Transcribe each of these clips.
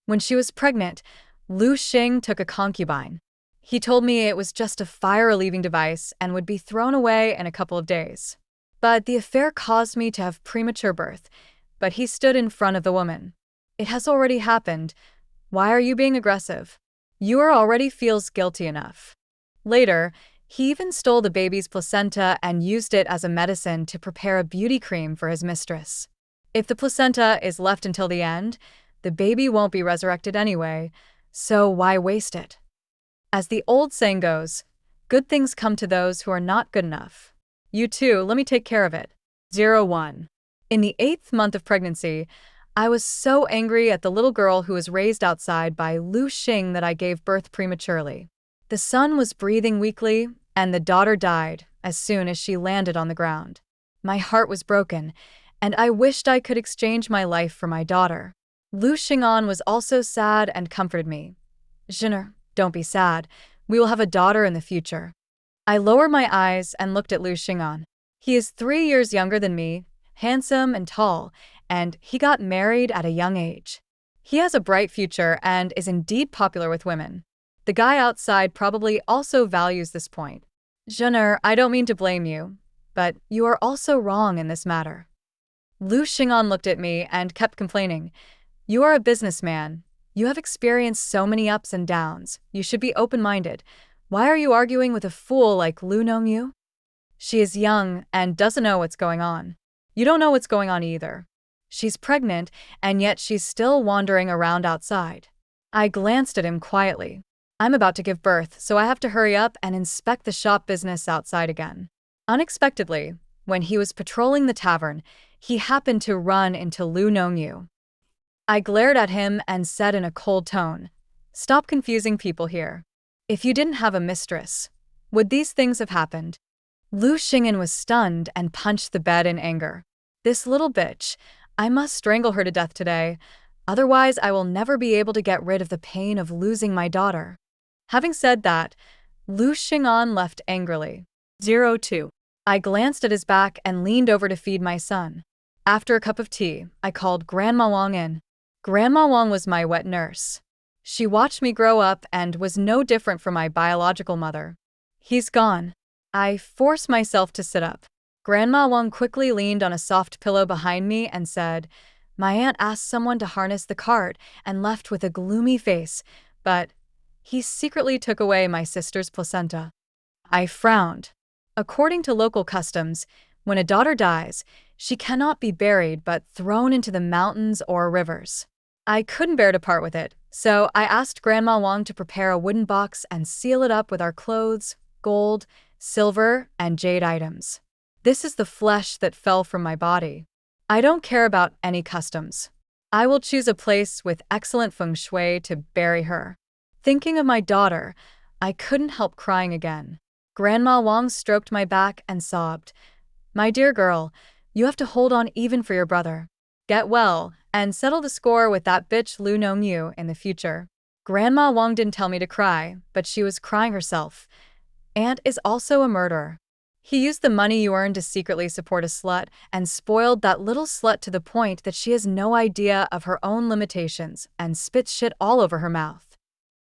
When she was pregnant, Lu Xing took a concubine. He told me it was just a fire-relieving device and would be thrown away in a couple of days. But the affair caused me to have premature birth, but he stood in front of the woman. It has already happened. Why are you being aggressive? You already feels guilty enough. Later, he even stole the baby's placenta and used it as a medicine to prepare a beauty cream for his mistress. If the placenta is left until the end, the baby won't be resurrected anyway, so why waste it? As the old saying goes, good things come to those who are not good enough. You too, let me take care of it. 01. In the 8th month of pregnancy, I was so angry at the little girl who was raised outside by Lu Xing that I gave birth prematurely. The son was breathing weakly, and the daughter died as soon as she landed on the ground. My heart was broken, and I wished I could exchange my life for my daughter. Lu Xing'an was also sad and comforted me. Jinner, don't be sad. We will have a daughter in the future. I lowered my eyes and looked at Lu Xing'an. He is 3 years younger than me, handsome and tall, and he got married at a young age. He has a bright future and is indeed popular with women. The guy outside probably also values this point. Jinner, I don't mean to blame you, but you are also wrong in this matter. Lu Xing'an looked at me and kept complaining. You are a businessman. You have experienced so many ups and downs. You should be open-minded. Why are you arguing with a fool like Lu Nongyu? She is young and doesn't know what's going on. You don't know what's going on either. She's pregnant, and yet she's still wandering around outside. I glanced at him quietly. I'm about to give birth, so I have to hurry up and inspect the shop business outside again. Unexpectedly, when he was patrolling the tavern, he happened to run into Lu Nongyu. I glared at him and said in a cold tone, "Stop confusing people here. If you didn't have a mistress, would these things have happened?" Lu Xing'an was stunned and punched the bed in anger. This little bitch, I must strangle her to death today, otherwise I will never be able to get rid of the pain of losing my daughter. Having said that, Lu Xing'an left angrily. 02. I glanced at his back and leaned over to feed my son. After a cup of tea, I called Grandma Wang in. Grandma Wang was my wet nurse. She watched me grow up and was no different from my biological mother. He's gone. I forced myself to sit up. Grandma Wang quickly leaned on a soft pillow behind me and said, "My aunt asked someone to harness the cart and left with a gloomy face, but he secretly took away my sister's placenta." I frowned. According to local customs, when a daughter dies, she cannot be buried but thrown into the mountains or rivers. I couldn't bear to part with it, so I asked Grandma Wang to prepare a wooden box and seal it up with our clothes, gold, silver, and jade items. This is the flesh that fell from my body. I don't care about any customs. I will choose a place with excellent feng shui to bury her. Thinking of my daughter, I couldn't help crying again. Grandma Wang stroked my back and sobbed, "My dear girl, you have to hold on even for your brother. Get well and settle the score with that bitch Lu Nongyu in the future." Grandma Wang didn't tell me to cry, but she was crying herself. Aunt is also a murderer. He used the money you earned to secretly support a slut and spoiled that little slut to the point that she has no idea of her own limitations and spits shit all over her mouth.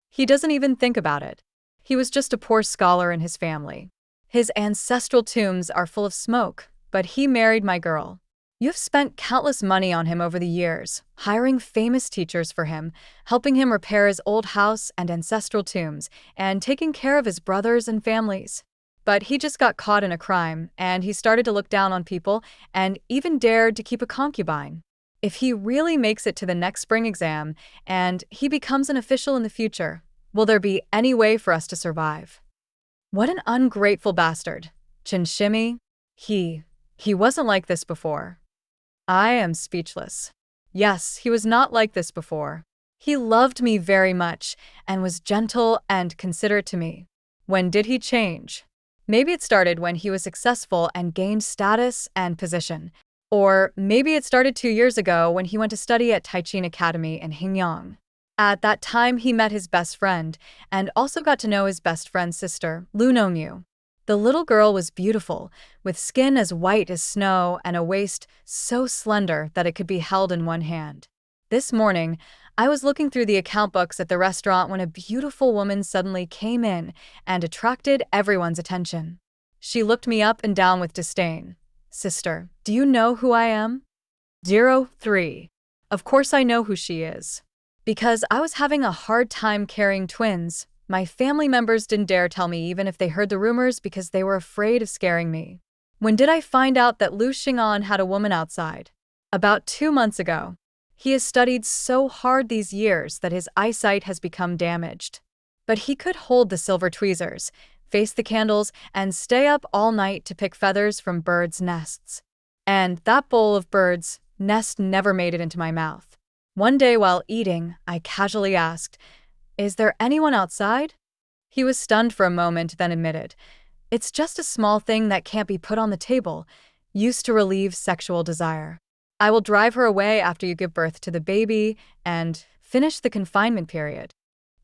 He doesn't even think about it. He was just a poor scholar in his family. His ancestral tombs are full of smoke, but he married my girl. You've spent countless money on him over the years, hiring famous teachers for him, helping him repair his old house and ancestral tombs, and taking care of his brothers and families. But he just got caught in a crime, and he started to look down on people and even dared to keep a concubine. If he really makes it to the next spring exam and he becomes an official in the future, will there be any way for us to survive? What an ungrateful bastard. Chinshimi, he wasn't like this before. I am speechless. Yes, he was not like this before. He loved me very much and was gentle and considerate to me. When did he change? Maybe it started when he was successful and gained status and position. Or maybe it started 2 years ago when he went to study at Taichin Academy in Hingyang. At that time, he met his best friend and also got to know his best friend's sister, Lu Nongyu. The little girl was beautiful, with skin as white as snow and a waist so slender that it could be held in one hand. This morning, I was looking through the account books at the restaurant when a beautiful woman suddenly came in and attracted everyone's attention. She looked me up and down with disdain. Sister, do you know who I am? 03. Of course I know who she is. Because I was having a hard time carrying twins, my family members didn't dare tell me even if they heard the rumors because they were afraid of scaring me. When did I find out that Lu Xing'an had a woman outside? About 2 months ago. He has studied so hard these years that his eyesight has become damaged. But he could hold the silver tweezers, face the candles, and stay up all night to pick feathers from birds' nests. And that bowl of birds' nest never made it into my mouth. One day while eating, I casually asked, "Is there anyone outside?" He was stunned for a moment, then admitted, "It's just a small thing that can't be put on the table, used to relieve sexual desire. I will drive her away after you give birth to the baby and finish the confinement period."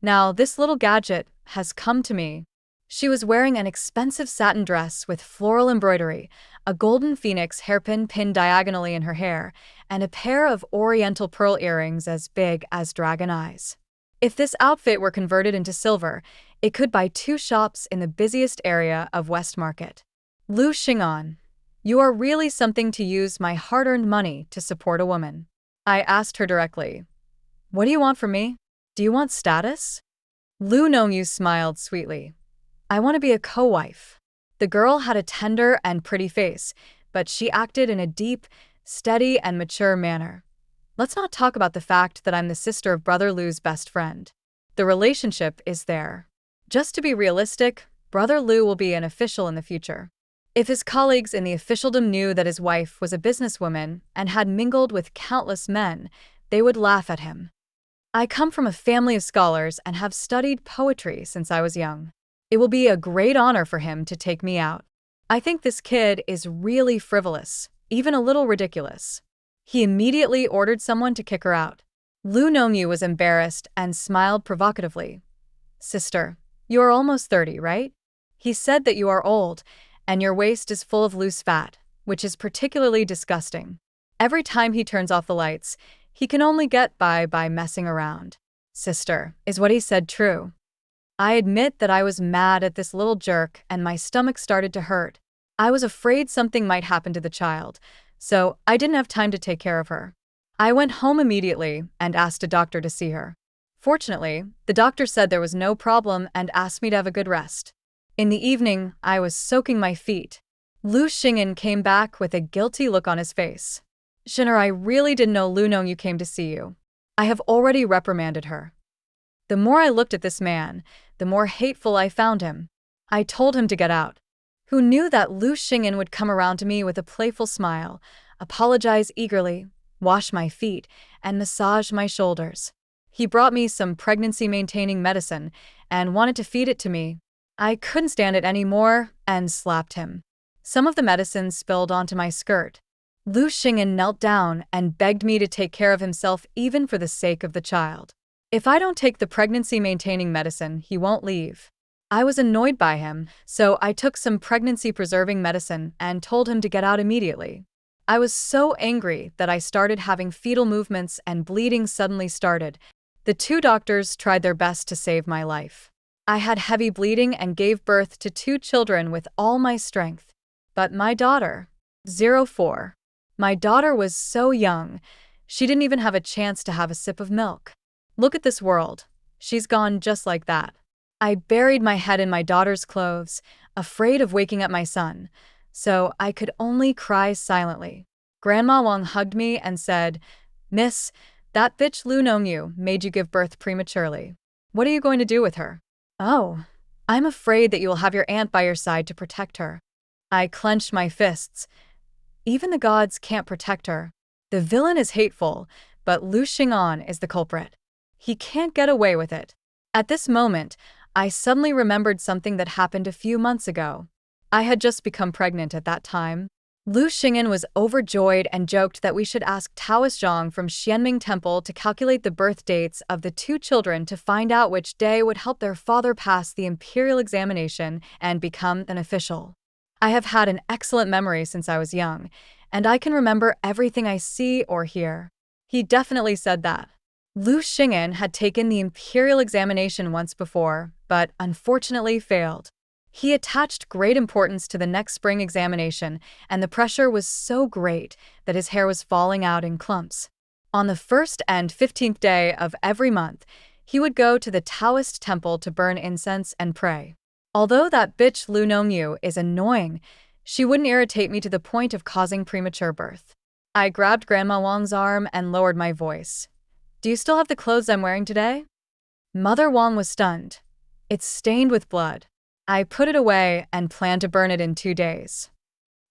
Now, this little gadget has come to me. She was wearing an expensive satin dress with floral embroidery, a golden phoenix hairpin pinned diagonally in her hair, and a pair of oriental pearl earrings as big as dragon eyes. If this outfit were converted into silver, it could buy 2 shops in the busiest area of West Market. Lu Xing'an, you are really something to use my hard-earned money to support a woman. I asked her directly, "What do you want from me? Do you want status?" Lu Nongyu smiled sweetly. "I want to be a co-wife." The girl had a tender and pretty face, but she acted in a deep, steady, and mature manner. Let's not talk about the fact that I'm the sister of Brother Lu's best friend. The relationship is there. Just to be realistic, Brother Lu will be an official in the future. If his colleagues in the officialdom knew that his wife was a businesswoman and had mingled with countless men, they would laugh at him. I come from a family of scholars and have studied poetry since I was young. It will be a great honor for him to take me out. I think this kid is really frivolous, even a little ridiculous. He immediately ordered someone to kick her out. Lu Nongyu was embarrassed and smiled provocatively. "Sister, you are almost 30, right? He said that you are old, and your waist is full of loose fat, which is particularly disgusting. Every time he turns off the lights, he can only get by messing around. Sister, is what he said true?" I admit that I was mad at this little jerk and my stomach started to hurt. I was afraid something might happen to the child, so I didn't have time to take care of her. I went home immediately and asked a doctor to see her. Fortunately, the doctor said there was no problem and asked me to have a good rest. In the evening, I was soaking my feet. Lu Xing'an came back with a guilty look on his face. "Shinner, I really didn't know Lu Nongyu came to see you. I have already reprimanded her." The more I looked at this man, the more hateful I found him. I told him to get out. Who knew that Lu Xing'an would come around to me with a playful smile, apologize eagerly, wash my feet, and massage my shoulders. He brought me some pregnancy-maintaining medicine and wanted to feed it to me. I couldn't stand it anymore and slapped him. Some of the medicine spilled onto my skirt. Lu Xing'an knelt down and begged me to take care of himself even for the sake of the child. If I don't take the pregnancy-maintaining medicine, he won't leave. I was annoyed by him, so I took some pregnancy-preserving medicine and told him to get out immediately. I was so angry that I started having fetal movements and bleeding suddenly started. The 2 doctors tried their best to save my life. I had heavy bleeding and gave birth to 2 children with all my strength. But my daughter, 04. My daughter was so young, she didn't even have a chance to have a sip of milk. Look at this world. She's gone just like that. I buried my head in my daughter's clothes, afraid of waking up my son, so I could only cry silently. Grandma Wang hugged me and said, "Miss, that bitch Lu Nongyu made you give birth prematurely. What are you going to do with her?" "Oh, I'm afraid that you will have your aunt by your side to protect her." I clenched my fists. Even the gods can't protect her. The villain is hateful, but Lu Xing'an is the culprit. He can't get away with it. At this moment, I suddenly remembered something that happened a few months ago. I had just become pregnant at that time. Lu Xing'an was overjoyed and joked that we should ask Taoist Zhang from Xianming Temple to calculate the birth dates of the 2 children to find out which day would help their father pass the imperial examination and become an official. I have had an excellent memory since I was young, and I can remember everything I see or hear. He definitely said that. Lu Xing'an had taken the imperial examination once before, but unfortunately failed. He attached great importance to the next spring examination, and the pressure was so great that his hair was falling out in clumps. On the 1st and 15th day of every month, he would go to the Taoist temple to burn incense and pray. Although that bitch Lu Nongyu is annoying, she wouldn't irritate me to the point of causing premature birth. I grabbed Grandma Wang's arm and lowered my voice. Do you still have the clothes I'm wearing today? Mother Wang was stunned. It's stained with blood. I put it away and planned to burn it in 2 days.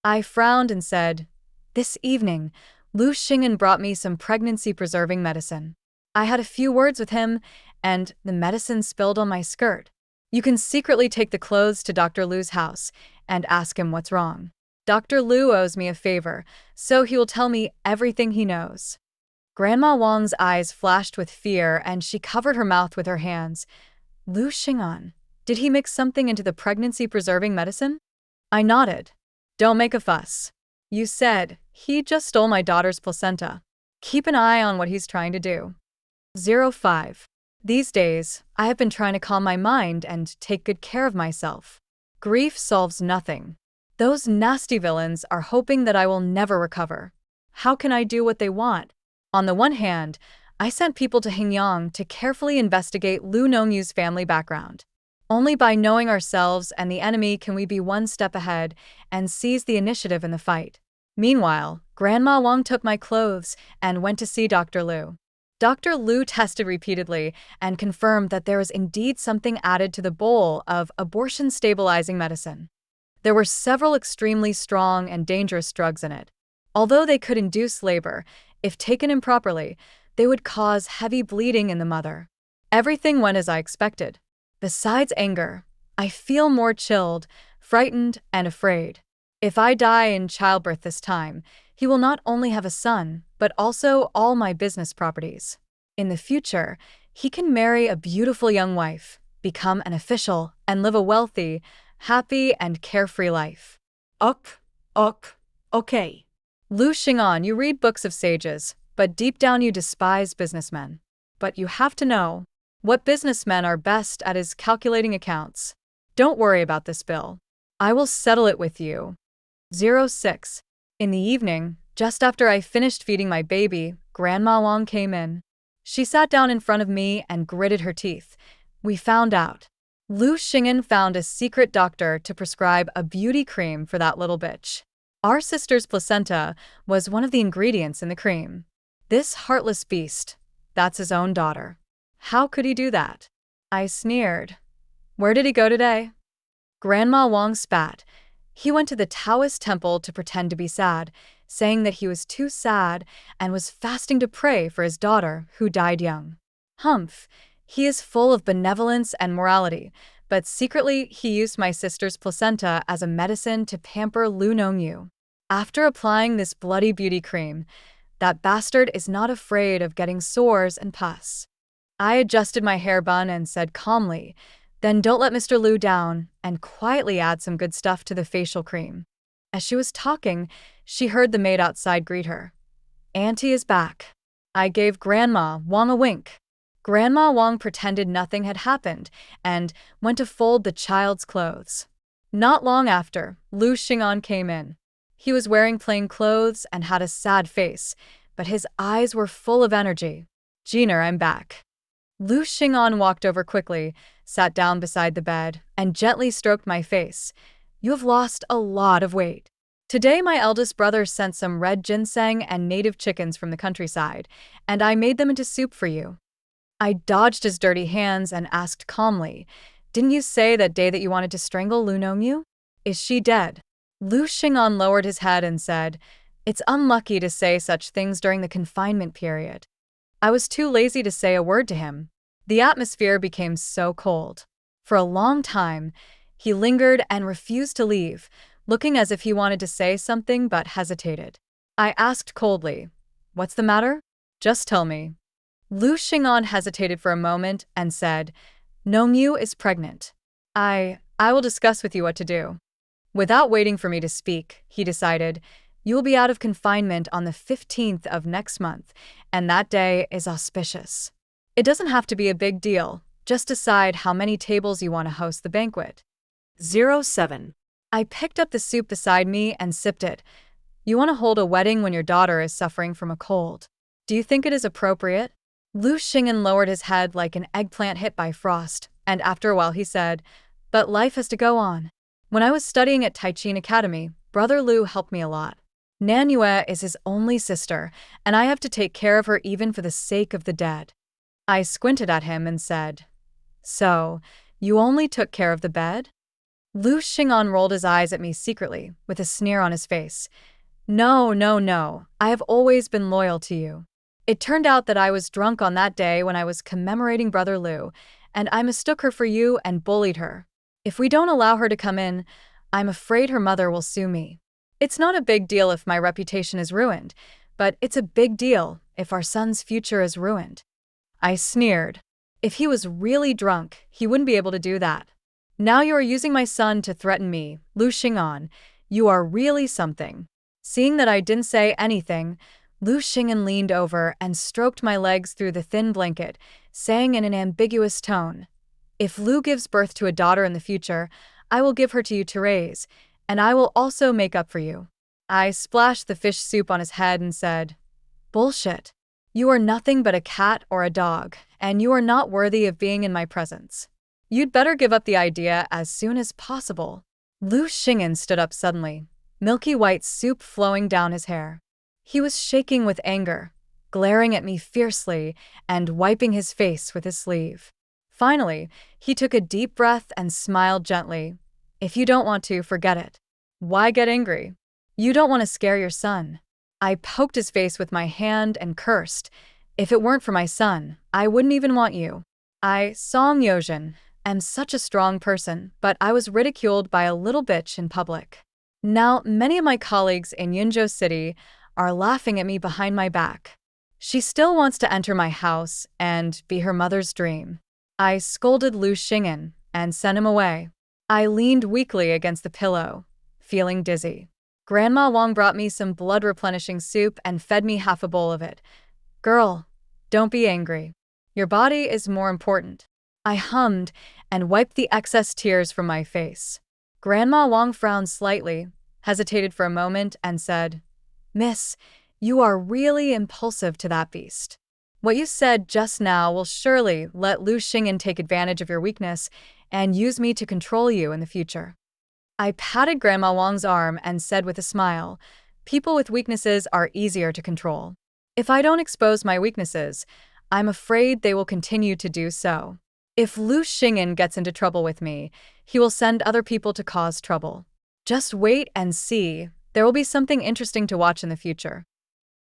I frowned and said, this evening, Lu Xing'an brought me some pregnancy-preserving medicine. I had a few words with him, and the medicine spilled on my skirt. You can secretly take the clothes to Dr. Lu's house and ask him what's wrong. Dr. Lu owes me a favor, so he will tell me everything he knows. Grandma Wang's eyes flashed with fear, and she covered her mouth with her hands. Lu Xing'an, did he mix something into the pregnancy-preserving medicine? I nodded. Don't make a fuss. You said, he just stole my daughter's placenta. Keep an eye on what he's trying to do. 05. These days, I have been trying to calm my mind and take good care of myself. Grief solves nothing. Those nasty villains are hoping that I will never recover. How can I do what they want? On the one hand, I sent people to Hingyang to carefully investigate Lu Nongyu's family background. Only by knowing ourselves and the enemy can we be one step ahead and seize the initiative in the fight. Meanwhile, Grandma Wang took my clothes and went to see Dr. Lu. Dr. Lu tested repeatedly and confirmed that there was indeed something added to the bowl of abortion-stabilizing medicine. There were several extremely strong and dangerous drugs in it. Although they could induce labor, if taken improperly, they would cause heavy bleeding in the mother. Everything went as I expected. Besides anger, I feel more chilled, frightened, and afraid. If I die in childbirth this time, he will not only have a son, but also all my business properties. In the future, he can marry a beautiful young wife, become an official, and live a wealthy, happy, and carefree life. Okay. Lu Xing'an, you read books of sages, but deep down you despise businessmen. But you have to know, what businessmen are best at is calculating accounts. Don't worry about this bill. I will settle it with you. 06. In the evening, just after I finished feeding my baby, Grandma Wang came in. She sat down in front of me and gritted her teeth. We found out. Lu Xing'an found a secret doctor to prescribe a beauty cream for that little bitch. Our sister's placenta was one of the ingredients in the cream. This heartless beast, that's his own daughter. How could he do that? I sneered. Where did he go today? Grandma Wang spat. He went to the Taoist temple to pretend to be sad, saying that he was too sad and was fasting to pray for his daughter, who died young. Humph, he is full of benevolence and morality, but secretly he used my sister's placenta as a medicine to pamper Lu Nongyu. After applying this bloody beauty cream, that bastard is not afraid of getting sores and pus. I adjusted my hair bun and said calmly, then don't let Mr. Lu down, and quietly add some good stuff to the facial cream. As she was talking, she heard the maid outside greet her. Auntie is back. I gave Grandma Wang a wink. Grandma Wang pretended nothing had happened and went to fold the child's clothes. Not long after, Lu Xing'an came in. He was wearing plain clothes and had a sad face, but his eyes were full of energy. Gina, I'm back. Lu Xing'an walked over quickly, sat down beside the bed, and gently stroked my face. You have lost a lot of weight. Today my eldest brother sent some red ginseng and native chickens from the countryside, and I made them into soup for you. I dodged his dirty hands and asked calmly, didn't you say that day that you wanted to strangle Lu Nongyu? Is she dead? Lu Xing'an lowered his head and said, it's unlucky to say such things during the confinement period. I was too lazy to say a word to him. The atmosphere became so cold. For a long time, he lingered and refused to leave, looking as if he wanted to say something but hesitated. I asked coldly, what's the matter? Just tell me. Lu Xing'an hesitated for a moment and said, Nongyu is pregnant. I will discuss with you what to do. Without waiting for me to speak, he decided, you will be out of confinement on the 15th of next month, and that day is auspicious. It doesn't have to be a big deal. Just decide how many tables you want to host the banquet. 07. I picked up the soup beside me and sipped it. You want to hold a wedding when your daughter is suffering from a cold. Do you think it is appropriate? Lu Xing'an lowered his head like an eggplant hit by frost, and after a while he said, "But life has to go on. When I was studying at Taichin Academy, Brother Lu helped me a lot. Nanyue is his only sister, and I have to take care of her even for the sake of the dead." I squinted at him and said, "So, you only took care of the bed?" Lu Xing'an rolled his eyes at me secretly, with a sneer on his face. No, no, no, I have always been loyal to you. It turned out that I was drunk on that day when I was commemorating Brother Lu, and I mistook her for you and bullied her. If we don't allow her to come in, I'm afraid her mother will sue me. It's not a big deal if my reputation is ruined, but it's a big deal if our son's future is ruined. I sneered. If he was really drunk, he wouldn't be able to do that. Now you are using my son to threaten me, Lu Xing'an. You are really something. Seeing that I didn't say anything, Lu Xing'an leaned over and stroked my legs through the thin blanket, saying in an ambiguous tone, "If Lu gives birth to a daughter in the future, I will give her to you to raise, and I will also make up for you." I splashed the fish soup on his head and said, "Bullshit. You are nothing but a cat or a dog, and you are not worthy of being in my presence. You'd better give up the idea as soon as possible." Lu Xing'an stood up suddenly, milky white soup flowing down his hair. He was shaking with anger, glaring at me fiercely and wiping his face with his sleeve. Finally, he took a deep breath and smiled gently. "If you don't want to, forget it. Why get angry? You don't want to scare your son." I poked his face with my hand and cursed. "If it weren't for my son, I wouldn't even want you. I, Song Yozhen, am such a strong person, but I was ridiculed by a little bitch in public. Now, many of my colleagues in Yunzhou City are laughing at me behind my back. She still wants to enter my house and be her mother's dream." I scolded Lu Xing'an and sent him away. I leaned weakly against the pillow, feeling dizzy. Grandma Wang brought me some blood-replenishing soup and fed me half a bowl of it. "Girl, don't be angry. Your body is more important." I hummed and wiped the excess tears from my face. Grandma Wang frowned slightly, hesitated for a moment, and said, "Miss, you are really impulsive to that beast. What you said just now will surely let Lu Xing'an take advantage of your weakness and use me to control you in the future." I patted Grandma Wang's arm and said with a smile, "People with weaknesses are easier to control. If I don't expose my weaknesses, I'm afraid they will continue to do so. If Lu Xing'an gets into trouble with me, he will send other people to cause trouble. Just wait and see. There will be something interesting to watch in the future."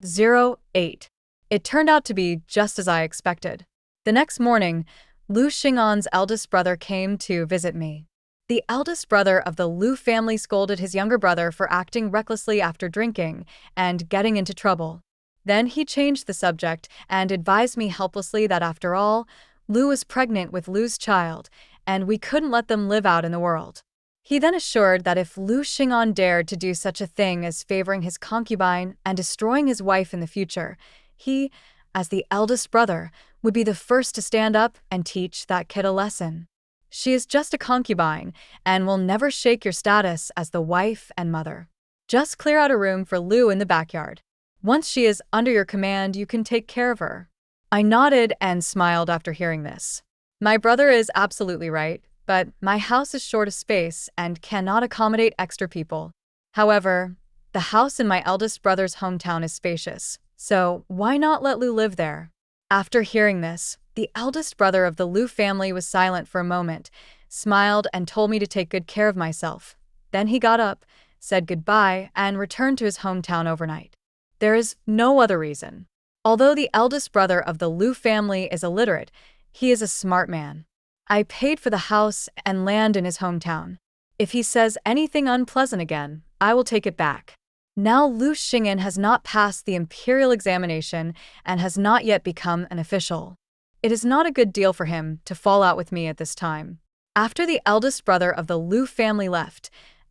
08. It turned out to be just as I expected. The next morning, Lu Xing'an's eldest brother came to visit me. The eldest brother of the Lu family scolded his younger brother for acting recklessly after drinking and getting into trouble. Then he changed the subject and advised me helplessly that after all, Lu was pregnant with Lu's child, and we couldn't let them live out in the world. He then assured that if Lu Xing'an dared to do such a thing as favoring his concubine and destroying his wife in the future, he, as the eldest brother, would be the first to stand up and teach that kid a lesson. She is just a concubine and will never shake your status as the wife and mother. Just clear out a room for Lu in the backyard. Once she is under your command, you can take care of her." I nodded and smiled after hearing this. My brother is absolutely right, but my house is short of space and cannot accommodate extra people. However, the house in my eldest brother's hometown is spacious, so why not let Lu live there? After hearing this, the eldest brother of the Lu family was silent for a moment, smiled and told me to take good care of myself. Then he got up, said goodbye, and returned to his hometown overnight. There is no other reason. Although the eldest brother of the Lu family is illiterate, he is a smart man. I paid for the house and land in his hometown. If he says anything unpleasant again, I will take it back. Now Lu Xing'an has not passed the imperial examination and has not yet become an official. It is not a good deal for him to fall out with me at this time. After the eldest brother of the Lu family left,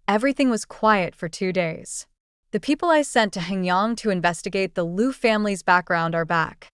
everything was quiet for 2 days. The people I sent to Hengyang to investigate the Lu family's background are back.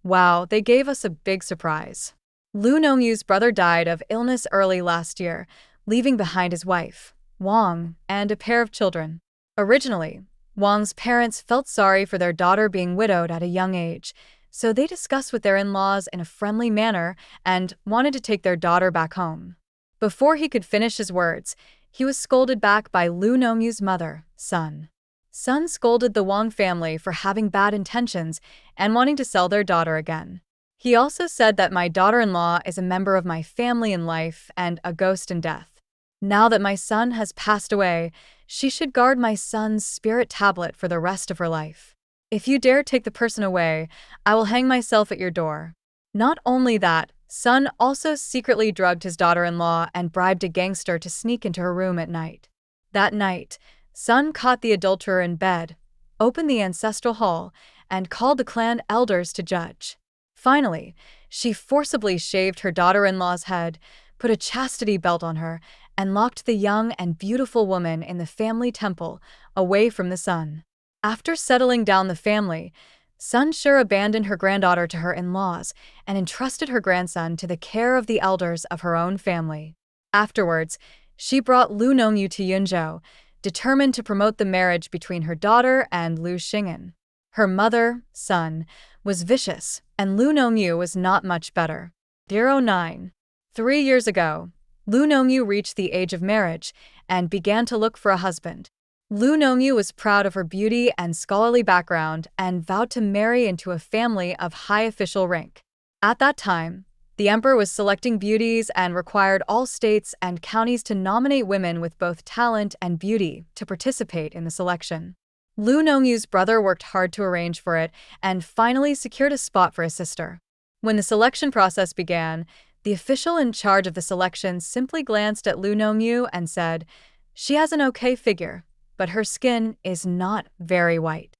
Wow, they gave us a big surprise. Lu Nongyu's brother died of illness early last year, leaving behind his wife, Wang, and a pair of children. Originally, Wang's parents felt sorry for their daughter being widowed at a young age, so they discussed with their in-laws in a friendly manner and wanted to take their daughter back home. Before he could finish his words, he was scolded back by Lu Nongyu's mother, Sun. Sun scolded the Wang family for having bad intentions and wanting to sell their daughter again. He also said that my daughter-in-law is a member of my family in life and a ghost in death. Now that my son has passed away, she should guard my son's spirit tablet for the rest of her life. If you dare take the person away, I will hang myself at your door. Not only that, Sun also secretly drugged his daughter-in-law and bribed a gangster to sneak into her room at night. That night, Sun caught the adulterer in bed, opened the ancestral hall, and called the clan elders to judge. Finally, she forcibly shaved her daughter-in-law's head, put a chastity belt on her, and locked the young and beautiful woman in the family temple, away from the sun. After settling down the family, Sun Sure abandoned her granddaughter to her in-laws and entrusted her grandson to the care of the elders of her own family. Afterwards, she brought Lu Nongyu to Yunzhou, determined to promote the marriage between her daughter and Lu Xing'an. Her mother, Sun, was vicious, and Lu Nongyu was not much better. 09. 3 years ago, Lu Nongyu reached the age of marriage and began to look for a husband. Lu Nongyu was proud of her beauty and scholarly background and vowed to marry into a family of high official rank. At that time, the emperor was selecting beauties and required all states and counties to nominate women with both talent and beauty to participate in the selection. Lu Nongyu's brother worked hard to arrange for it and finally secured a spot for his sister. When the selection process began, the official in charge of the selection simply glanced at Lu Nongyu and said, "She has an okay figure, but her skin is not very white."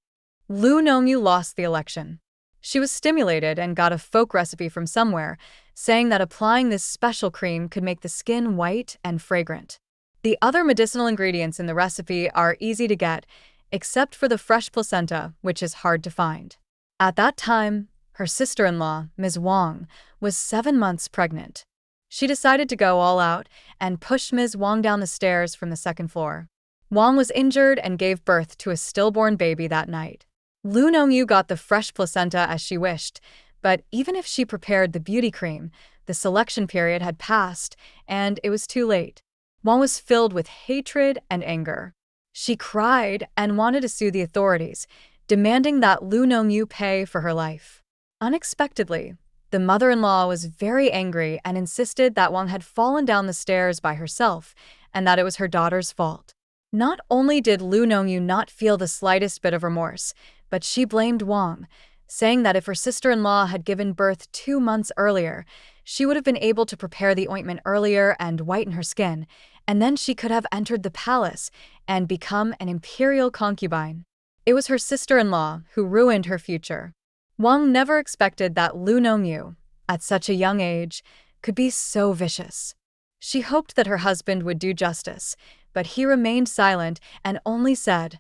Lu Nongyu lost the election. She was stimulated and got a folk recipe from somewhere, saying that applying this special cream could make the skin white and fragrant. The other medicinal ingredients in the recipe are easy to get, except for the fresh placenta, which is hard to find. At that time, her sister-in-law, Ms. Wang, was 7 months pregnant. She decided to go all out and push Ms. Wang down the stairs from the second floor. Wang was injured and gave birth to a stillborn baby that night. Lu Nongyu got the fresh placenta as she wished, but even if she prepared the beauty cream, the selection period had passed, and it was too late. Wang was filled with hatred and anger. She cried and wanted to sue the authorities, demanding that Lu Nongyu pay for her life. Unexpectedly, the mother-in-law was very angry and insisted that Wang had fallen down the stairs by herself and that it was her daughter's fault. Not only did Lu Nongyu not feel the slightest bit of remorse, but she blamed Wang, saying that if her sister-in-law had given birth 2 months earlier, she would have been able to prepare the ointment earlier and whiten her skin, and then she could have entered the palace and become an imperial concubine. It was her sister-in-law who ruined her future. Wang never expected that Lu Nongyu, at such a young age, could be so vicious. She hoped that her husband would do justice, but he remained silent and only said,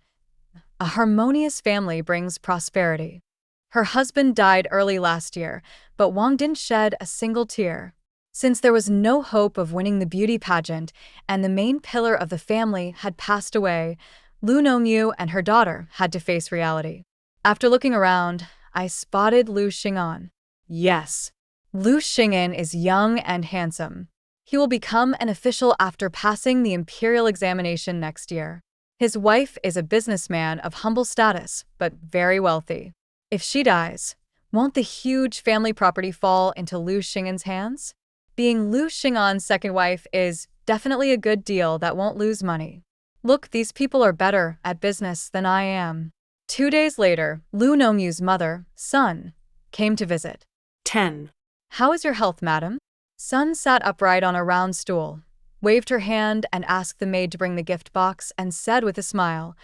"A harmonious family brings prosperity." Her husband died early last year, but Wang didn't shed a single tear. Since there was no hope of winning the beauty pageant and the main pillar of the family had passed away, Lu Nongyu and her daughter had to face reality. After looking around, I spotted Lu Xing'an. Yes, Lu Xing'an is young and handsome. He will become an official after passing the imperial examination next year. His wife is a businessman of humble status, but very wealthy. If she dies, won't the huge family property fall into Lu Xing'an's hands? Being Lu Xing'an's second wife is definitely a good deal that won't lose money. Look, these people are better at business than I am. 2 days later, Lu Nongyu's mother, Sun, came to visit. 10. "How is your health, madam?" Sun sat upright on a round stool, waved her hand and asked the maid to bring the gift box and said with a smile,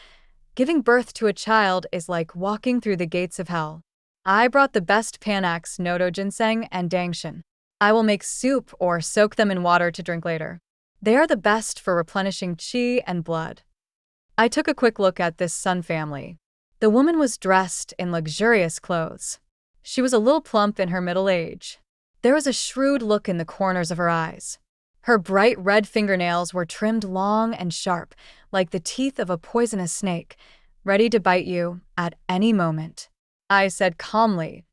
"Giving birth to a child is like walking through the gates of hell. I brought the best panax, noto ginseng, and dangshan. I will make soup or soak them in water to drink later. They are the best for replenishing qi and blood." I took a quick look at this Sun family. The woman was dressed in luxurious clothes. She was a little plump in her middle age. There was a shrewd look in the corners of her eyes. Her bright red fingernails were trimmed long and sharp, like the teeth of a poisonous snake, ready to bite you at any moment. I said calmly,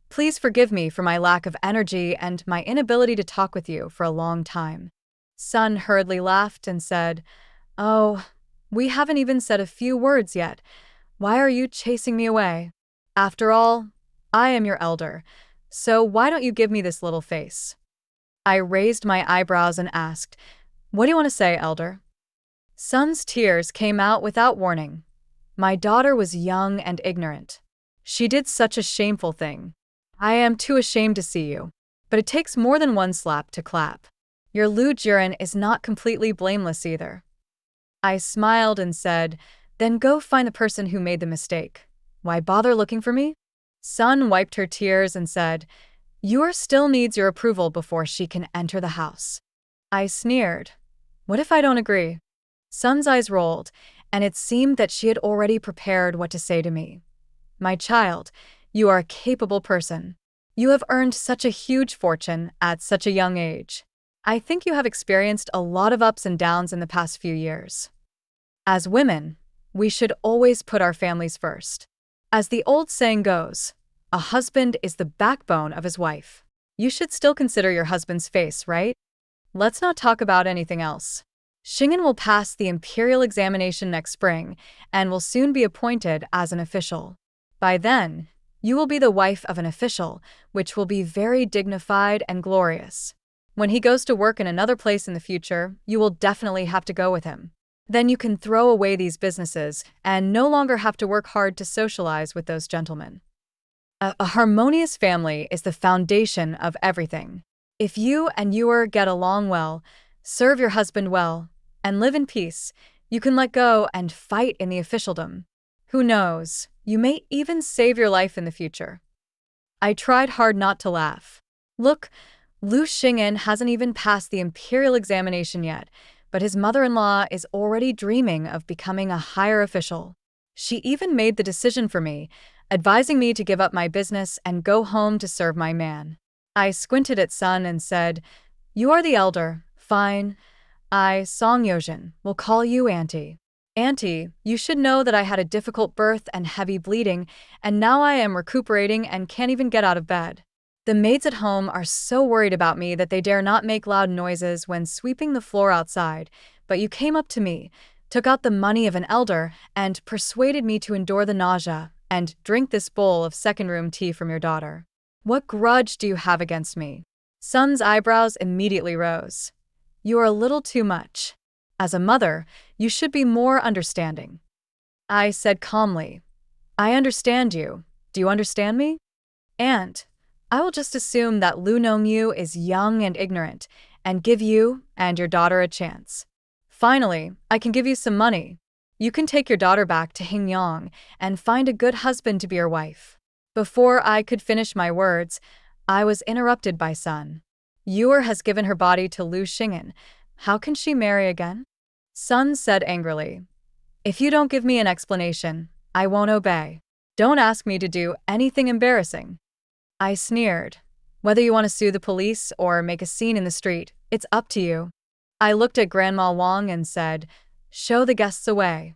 "Please forgive me for my lack of energy and my inability to talk with you for a long time." Sun hurriedly laughed and said, "Oh, we haven't even said a few words yet. Why are you chasing me away? After all, I am your elder, so why don't you give me this little face?" I raised my eyebrows and asked, "What do you want to say, elder?" Sun's tears came out without warning. My daughter was young and ignorant. She did such a shameful thing. I am too ashamed to see you, but it takes more than one slap to clap. Your lewd urine is not completely blameless either. I smiled and said, "Then go find the person who made the mistake. Why bother looking for me?" Sun wiped her tears and said, "Yor still needs your approval before she can enter the house." I sneered. "What if I don't agree?" Sun's eyes rolled, and it seemed that she had already prepared what to say to me. "My child, you are a capable person. You have earned such a huge fortune at such a young age. I think you have experienced a lot of ups and downs in the past few years. As women, we should always put our families first. As the old saying goes, a husband is the backbone of his wife. You should still consider your husband's face, right? Let's not talk about anything else. Shingen will pass the imperial examination next spring and will soon be appointed as an official. By then, you will be the wife of an official, which will be very dignified and glorious. When he goes to work in another place in the future, you will definitely have to go with him. Then you can throw away these businesses and no longer have to work hard to socialize with those gentlemen. A harmonious family is the foundation of everything. If you and your get along well, serve your husband well, and live in peace, you can let go and fight in the officialdom. Who knows, you may even save your life in the future." I tried hard not to laugh. Look, Lu Xing'an hasn't even passed the imperial examination yet, but his mother-in-law is already dreaming of becoming a higher official. She even made the decision for me, advising me to give up my business and go home to serve my man. I squinted at Sun and said, "You are the elder, fine. I, Song Yojin, will call you Auntie. Auntie, you should know that I had a difficult birth and heavy bleeding, and now I am recuperating and can't even get out of bed. The maids at home are so worried about me that they dare not make loud noises when sweeping the floor outside, but you came up to me, took out the money of an elder, and persuaded me to endure the nausea and drink this bowl of second-room tea from your daughter. What grudge do you have against me?" Sun's eyebrows immediately rose. "You are a little too much. As a mother, you should be more understanding." I said calmly, "I understand you. Do you understand me? Aunt, I will just assume that Lu Nongyu is young and ignorant, and give you and your daughter a chance. Finally, I can give you some money. You can take your daughter back to Hingyang and find a good husband to be your wife." Before I could finish my words, I was interrupted by Sun. "Yor has given her body to Lu Xing'an. How can she marry again?" Sun said angrily, "If you don't give me an explanation, I won't obey. Don't ask me to do anything embarrassing." I sneered. "Whether you want to sue the police or make a scene in the street, it's up to you." I looked at Grandma Wang and said, "Show the guests away."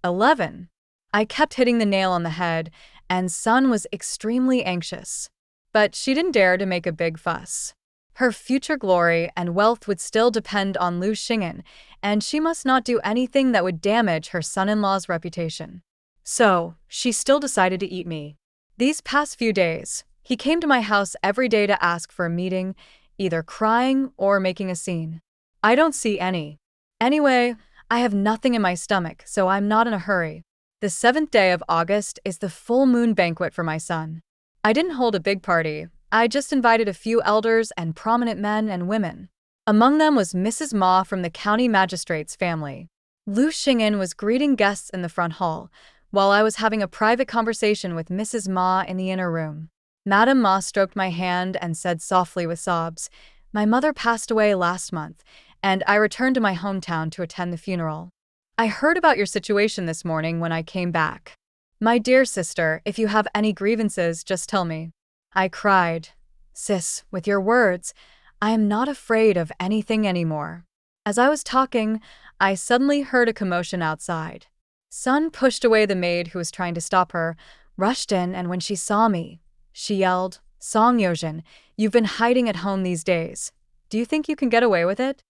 11. I kept hitting the nail on the head, and Sun was extremely anxious. But she didn't dare to make a big fuss. Her future glory and wealth would still depend on Lu Xing'an, and she must not do anything that would damage her son-in-law's reputation. So, she still decided to eat me. These past few days, he came to my house every day to ask for a meeting, either crying or making a scene. I don't see any. Anyway, I have nothing in my stomach, so I'm not in a hurry. The 7th day of August is the full moon banquet for my son. I didn't hold a big party. I just invited a few elders and prominent men and women. Among them was Mrs. Ma from the county magistrate's family. Lu Xing'an was greeting guests in the front hall, while I was having a private conversation with Mrs. Ma in the inner room. Madame Ma stroked my hand and said softly with sobs, "My mother passed away last month, and I returned to my hometown to attend the funeral. I heard about your situation this morning when I came back. My dear sister, if you have any grievances, just tell me. I cried. Sis, with your words, I am not afraid of anything anymore. As I was talking, I suddenly heard a commotion outside. Sun pushed away the maid who was trying to stop her, rushed in, and when she saw me, she yelled, Song Yojin, you've been hiding at home these days. Do you think you can get away with it?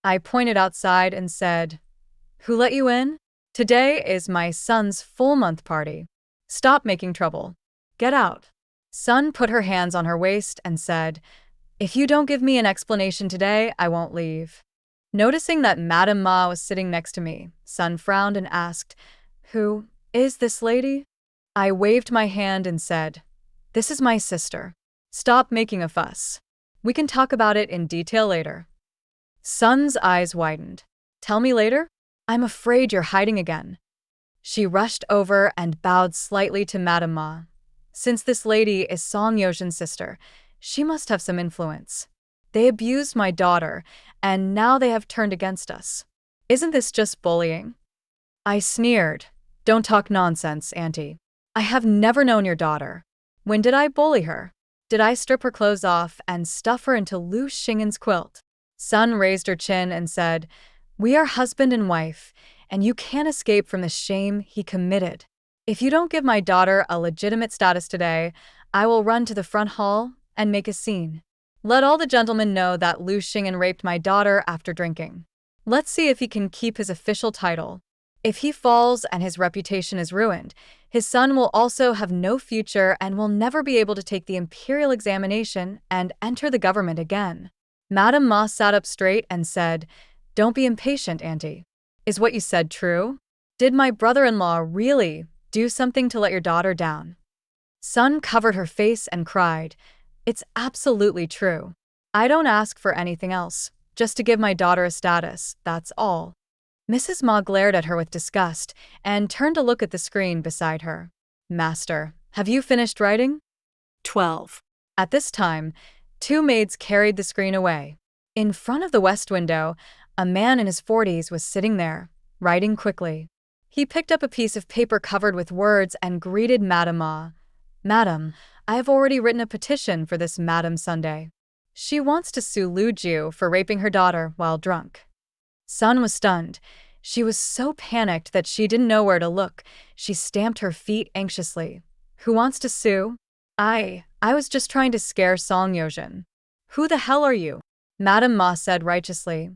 I pointed outside and said, Who let you in? Today is my son's full-month party. Stop making trouble. Get out. Sun put her hands on her waist and said, If you don't give me an explanation today, I won't leave. Noticing that Madame Ma was sitting next to me, Sun frowned and asked, Who is this lady? I waved my hand and said, This is my sister. Stop making a fuss. We can talk about it in detail later. Sun's eyes widened. Tell me later? I'm afraid you're hiding again. She rushed over and bowed slightly to Madame Ma. Since this lady is Song Yojin's sister, she must have some influence. They abused my daughter, and now they have turned against us. Isn't this just bullying? I sneered. Don't talk nonsense, Auntie. I have never known your daughter. When did I bully her? Did I strip her clothes off and stuff her into Lu Xing'an's quilt? Sun raised her chin and said, We are husband and wife, and you can't escape from the shame he committed. If you don't give my daughter a legitimate status today, I will run to the front hall and make a scene. Let all the gentlemen know that Lu Xing'an raped my daughter after drinking. Let's see if he can keep his official title. If he falls and his reputation is ruined, his son will also have no future and will never be able to take the imperial examination and enter the government again. Madame Ma sat up straight and said, Don't be impatient, Auntie. Is what you said true? Did my brother-in-law really do something to let your daughter down? Sun covered her face and cried, It's absolutely true. I don't ask for anything else, just to give my daughter a status, that's all. Mrs. Ma glared at her with disgust and turned to look at the screen beside her. Master, have you finished writing? 12. At this time, 2 maids carried the screen away. In front of the west window, a man in his 40s was sitting there, writing quickly. He picked up a piece of paper covered with words and greeted Madame Ma. Madam, I have already written a petition for this Madame Sunday. She wants to sue Lu Jiu for raping her daughter while drunk. Sun was stunned. She was so panicked that she didn't know where to look. She stamped her feet anxiously. Who wants to sue? I was just trying to scare Song Yojin. Who the hell are you? Madame Ma said righteously.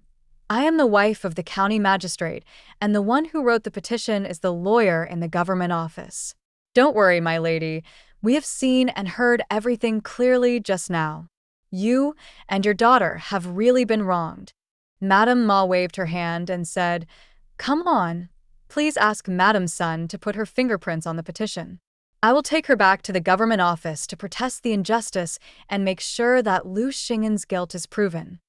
I am the wife of the county magistrate, and the one who wrote the petition is the lawyer in the government office. Don't worry, my lady. We have seen and heard everything clearly just now. You and your daughter have really been wronged. Madame Ma waved her hand and said, Come on. Please ask Madame Sun to put her fingerprints on the petition. I will take her back to the government office to protest the injustice and make sure that Lu Xing'an's guilt is proven.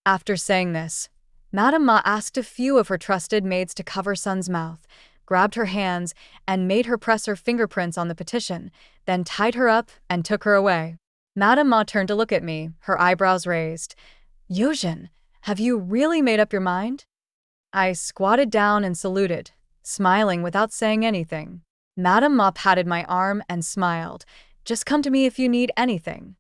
After saying this, Madame Ma asked a few of her trusted maids to cover Sun's mouth, grabbed her hands, and made her press her fingerprints on the petition, then tied her up and took her away. Madame Ma turned to look at me, her eyebrows raised. Yojin, have you really made up your mind? I squatted down and saluted, smiling without saying anything. Madame Ma patted my arm and smiled. Just come to me if you need anything.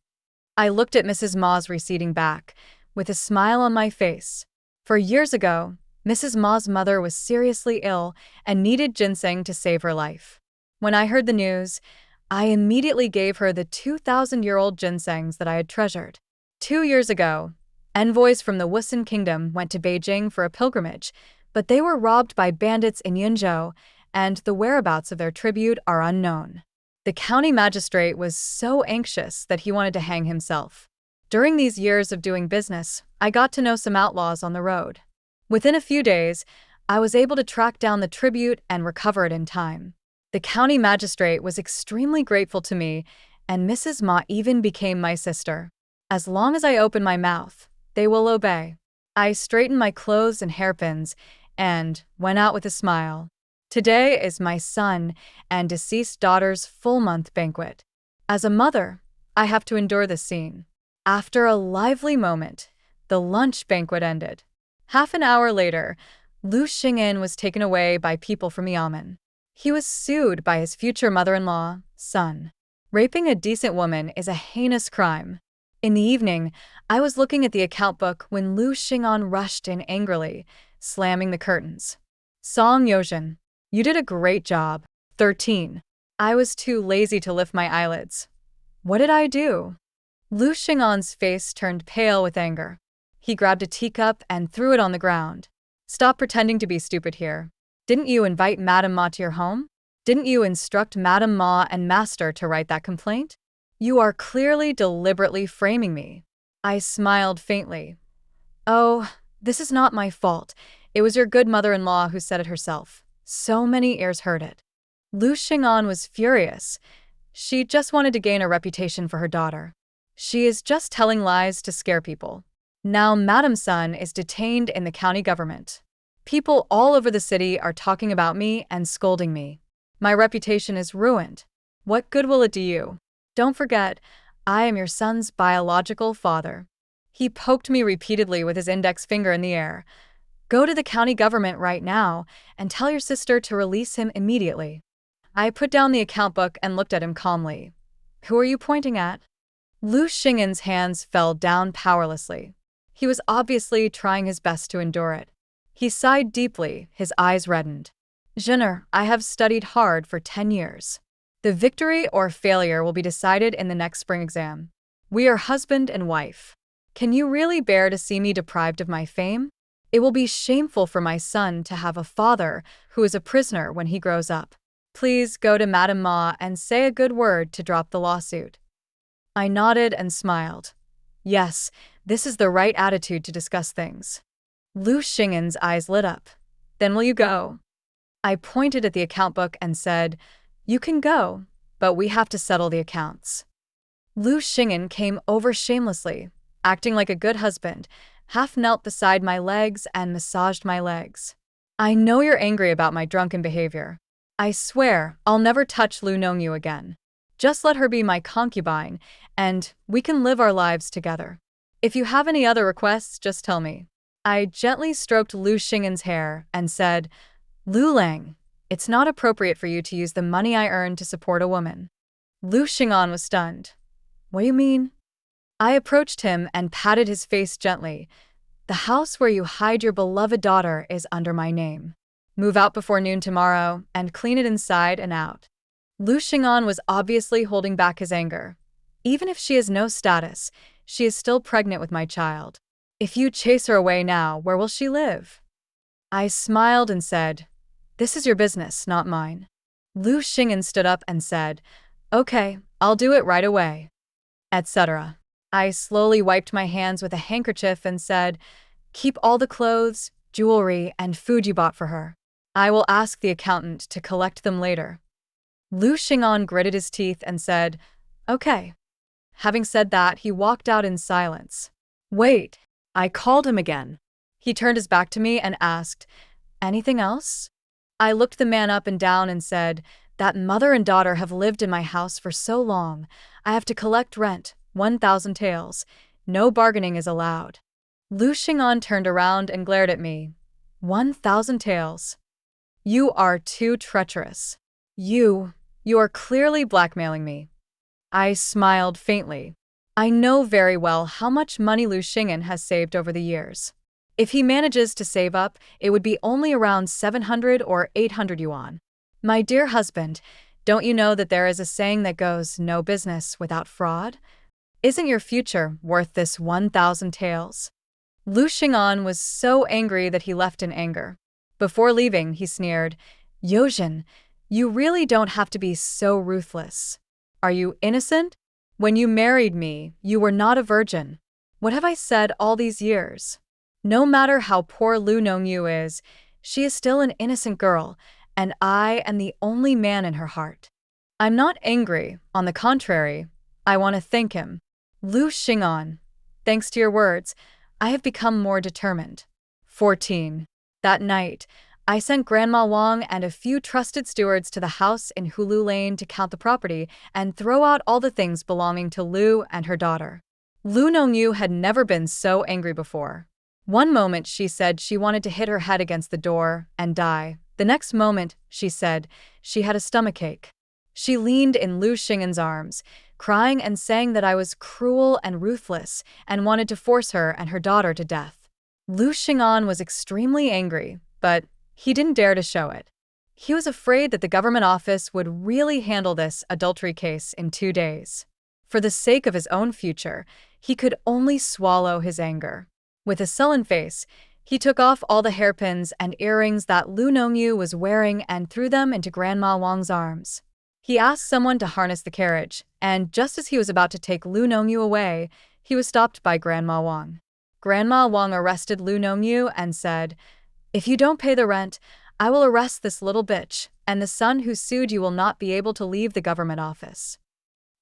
I looked at Mrs. Ma's receding back, with a smile on my face. For years ago, Mrs. Ma's mother was seriously ill and needed ginseng to save her life. When I heard the news, I immediately gave her the 2,000-year-old ginsengs that I had treasured. 2 years ago, envoys from the Wusun Kingdom went to Beijing for a pilgrimage, but they were robbed by bandits in Yunzhou, and the whereabouts of their tribute are unknown. The county magistrate was so anxious that he wanted to hang himself. During these years of doing business, I got to know some outlaws on the road. Within a few days, I was able to track down the tribute and recover it in time. The county magistrate was extremely grateful to me, and Mrs. Ma even became my sister. As long as I open my mouth, they will obey. I straightened my clothes and hairpins and went out with a smile. Today is my son and deceased daughter's full-month banquet. As a mother, I have to endure this scene. After a lively moment, the lunch banquet ended. Half an hour later, Lu Xing'an was taken away by people from Yamen. He was sued by his future mother-in-law, Sun. Raping a decent woman is a heinous crime. In the evening, I was looking at the account book when Lu Xing'an rushed in angrily, slamming the curtains. Song Yozhen, you did a great job. 13. I was too lazy to lift my eyelids. What did I do? Lu Xing'an's face turned pale with anger. He grabbed a teacup and threw it on the ground. Stop pretending to be stupid here. Didn't you invite Madame Ma to your home? Didn't you instruct Madame Ma and Master to write that complaint? You are clearly deliberately framing me. I smiled faintly. Oh, this is not my fault. It was your good mother-in-law who said it herself. So many ears heard it. Lu Xing'an was furious. She just wanted to gain a reputation for her daughter. She is just telling lies to scare people. Now Madame Sun is detained in the county government. People all over the city are talking about me and scolding me. My reputation is ruined. What good will it do you? Don't forget, I am your son's biological father. He poked me repeatedly with his index finger in the air. Go to the county government right now and tell your sister to release him immediately. I put down the account book and looked at him calmly. Who are you pointing at? Lu Xing'an's hands fell down powerlessly. He was obviously trying his best to endure it. He sighed deeply, his eyes reddened. Jenner, I have studied hard for 10 years. The victory or failure will be decided in the next spring exam. We are husband and wife. Can you really bear to see me deprived of my fame? It will be shameful for my son to have a father who is a prisoner when he grows up. Please go to Madame Ma and say a good word to drop the lawsuit. I nodded and smiled. Yes, this is the right attitude to discuss things. Lu Xing'an's eyes lit up. Then will you go? I pointed at the account book and said, You can go, but we have to settle the accounts. Lu Xing'an came over shamelessly, acting like a good husband, half knelt beside my legs and massaged my legs. I know you're angry about my drunken behavior. I swear I'll never touch Lu Nongyu again. Just let her be my concubine, and we can live our lives together. If you have any other requests, just tell me. I gently stroked Lu Xing'an's hair and said, Lu Lang, it's not appropriate for you to use the money I earned to support a woman. Lu Xing'an was stunned. What do you mean? I approached him and patted his face gently. The house where you hide your beloved daughter is under my name. Move out before noon tomorrow and clean it inside and out. Lu Xing'an was obviously holding back his anger. Even if she has no status, she is still pregnant with my child. If you chase her away now, where will she live? I smiled and said, This is your business, not mine. Lu Xing'an stood up and said, Okay, I'll do it right away. Etc. I slowly wiped my hands with a handkerchief and said, Keep all the clothes, jewelry, and food you bought for her. I will ask the accountant to collect them later. Lu Xing'an gritted his teeth and said, Okay. Having said that, he walked out in silence. Wait, I called him again. He turned his back to me and asked, Anything else? I looked the man up and down and said, That mother and daughter have lived in my house for so long. I have to collect rent, 1,000 taels. No bargaining is allowed. Lu Xing'an turned around and glared at me. 1,000 taels. You are too treacherous. You are clearly blackmailing me. I smiled faintly. I know very well how much money Lu Xing'an has saved over the years. If he manages to save up, it would be only around 700 or 800 yuan. My dear husband, don't you know that there is a saying that goes, no business without fraud? Isn't your future worth this 1,000 taels? Lu Xing'an was so angry that he left in anger. Before leaving, he sneered, Yozhen, you really don't have to be so ruthless. Are you innocent? When you married me, you were not a virgin. What have I said all these years? No matter how poor Lu Nongyu is, she is still an innocent girl, and I am the only man in her heart. I'm not angry, on the contrary, I want to thank him. Lu Xing'an, thanks to your words, I have become more determined. 14. That night, I sent Grandma Wang and a few trusted stewards to the house in Hulu Lane to count the property and throw out all the things belonging to Lu and her daughter. Lu Nongyu had never been so angry before. One moment she said she wanted to hit her head against the door and die. The next moment, she said, she had a stomachache. She leaned in Lu Xing'an's arms, crying and saying that I was cruel and ruthless and wanted to force her and her daughter to death. Lu Xing'an was extremely angry, but he didn't dare to show it. He was afraid that the government office would really handle this adultery case in 2 days. For the sake of his own future, he could only swallow his anger. With a sullen face, he took off all the hairpins and earrings that Lu Nongyu was wearing and threw them into Grandma Wang's arms. He asked someone to harness the carriage, and just as he was about to take Lu Nongyu away, he was stopped by Grandma Wang. Grandma Wang arrested Lu Nongyu and said, "If you don't pay the rent, I will arrest this little bitch, and the son who sued you will not be able to leave the government office."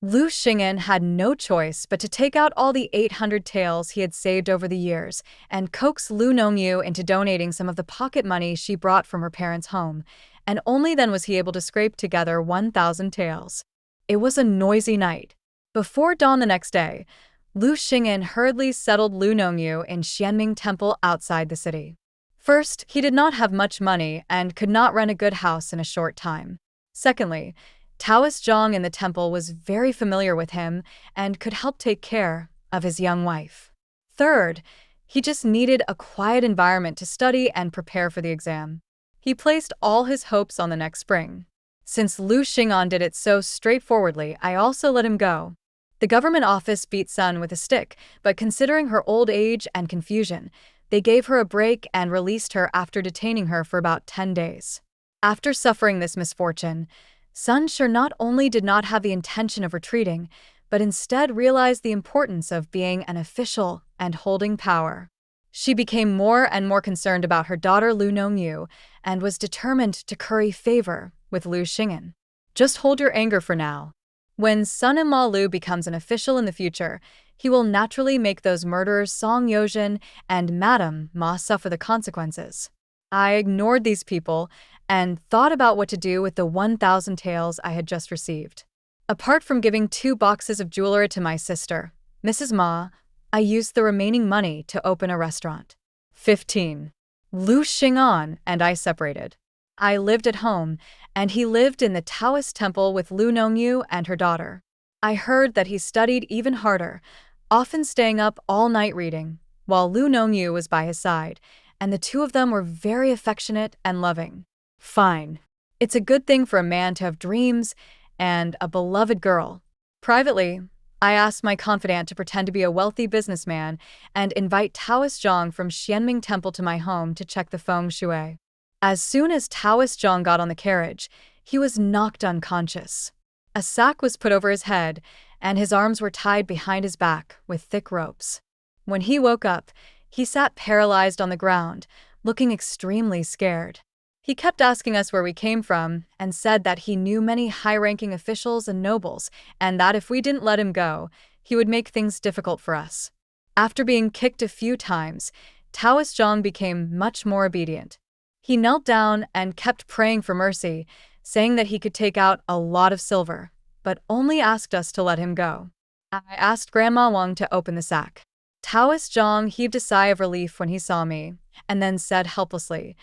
Lu Xing'an had no choice but to take out all the 800 taels he had saved over the years and coax Lu Nongyu into donating some of the pocket money she brought from her parents' home, and only then was he able to scrape together 1,000 taels. It was a noisy night. Before dawn the next day, Lu Xing'an hurriedly settled Lu Nongyu in Xianming Temple outside the city. First, he did not have much money and could not rent a good house in a short time. Secondly, Taoist Zhang in the temple was very familiar with him and could help take care of his young wife. Third, he just needed a quiet environment to study and prepare for the exam. He placed all his hopes on the next spring. Since Lu Xing'an did it so straightforwardly, I also let him go. The government office beat Sun with a stick, but considering her old age and confusion, they gave her a break and released her after detaining her for about 10 days. After suffering this misfortune, Sun Shi not only did not have the intention of retreating, but instead realized the importance of being an official and holding power. She became more and more concerned about her daughter Lu Nongyu and was determined to curry favor with Lu Xing'an. Just hold your anger for now. When son-in-law Lu becomes an official in the future, he will naturally make those murderers Song Yozhen and Madame Ma suffer the consequences. I ignored these people and thought about what to do with the 1,000 taels I had just received. Apart from giving 2 boxes of jewelry to my sister, Mrs. Ma, I used the remaining money to open a restaurant. 15. Lu Xing'an and I separated. I lived at home, and he lived in the Taoist temple with Lu Nongyu and her daughter. I heard that he studied even harder, often staying up all night reading, while Lu Nongyu was by his side, and the two of them were very affectionate and loving. Fine. It's a good thing for a man to have dreams and a beloved girl. Privately, I asked my confidant to pretend to be a wealthy businessman and invite Taoist Zhang from Xianming Temple to my home to check the feng shui. As soon as Taoist Zhang got on the carriage, he was knocked unconscious. A sack was put over his head, and his arms were tied behind his back with thick ropes. When he woke up, he sat paralyzed on the ground, looking extremely scared. He kept asking us where we came from and said that he knew many high-ranking officials and nobles, and that if we didn't let him go, he would make things difficult for us. After being kicked a few times, Taoist Zhang became much more obedient. He knelt down and kept praying for mercy, saying that he could take out a lot of silver, but only asked us to let him go. I asked Grandma Wang to open the sack. Taoist Zhang heaved a sigh of relief when he saw me, and then said helplessly,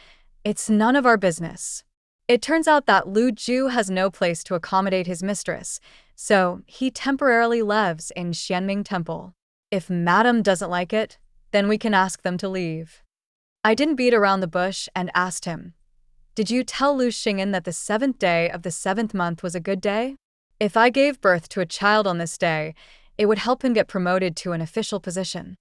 "It's none of our business." It turns out that Lu Ju has no place to accommodate his mistress, so he temporarily lives in Xianming Temple. If Madame doesn't like it, then we can ask them to leave. I didn't beat around the bush and asked him, "Did you tell Lu Xing'an that the 7th day of the 7th month was a good day? If I gave birth to a child on this day, it would help him get promoted to an official position."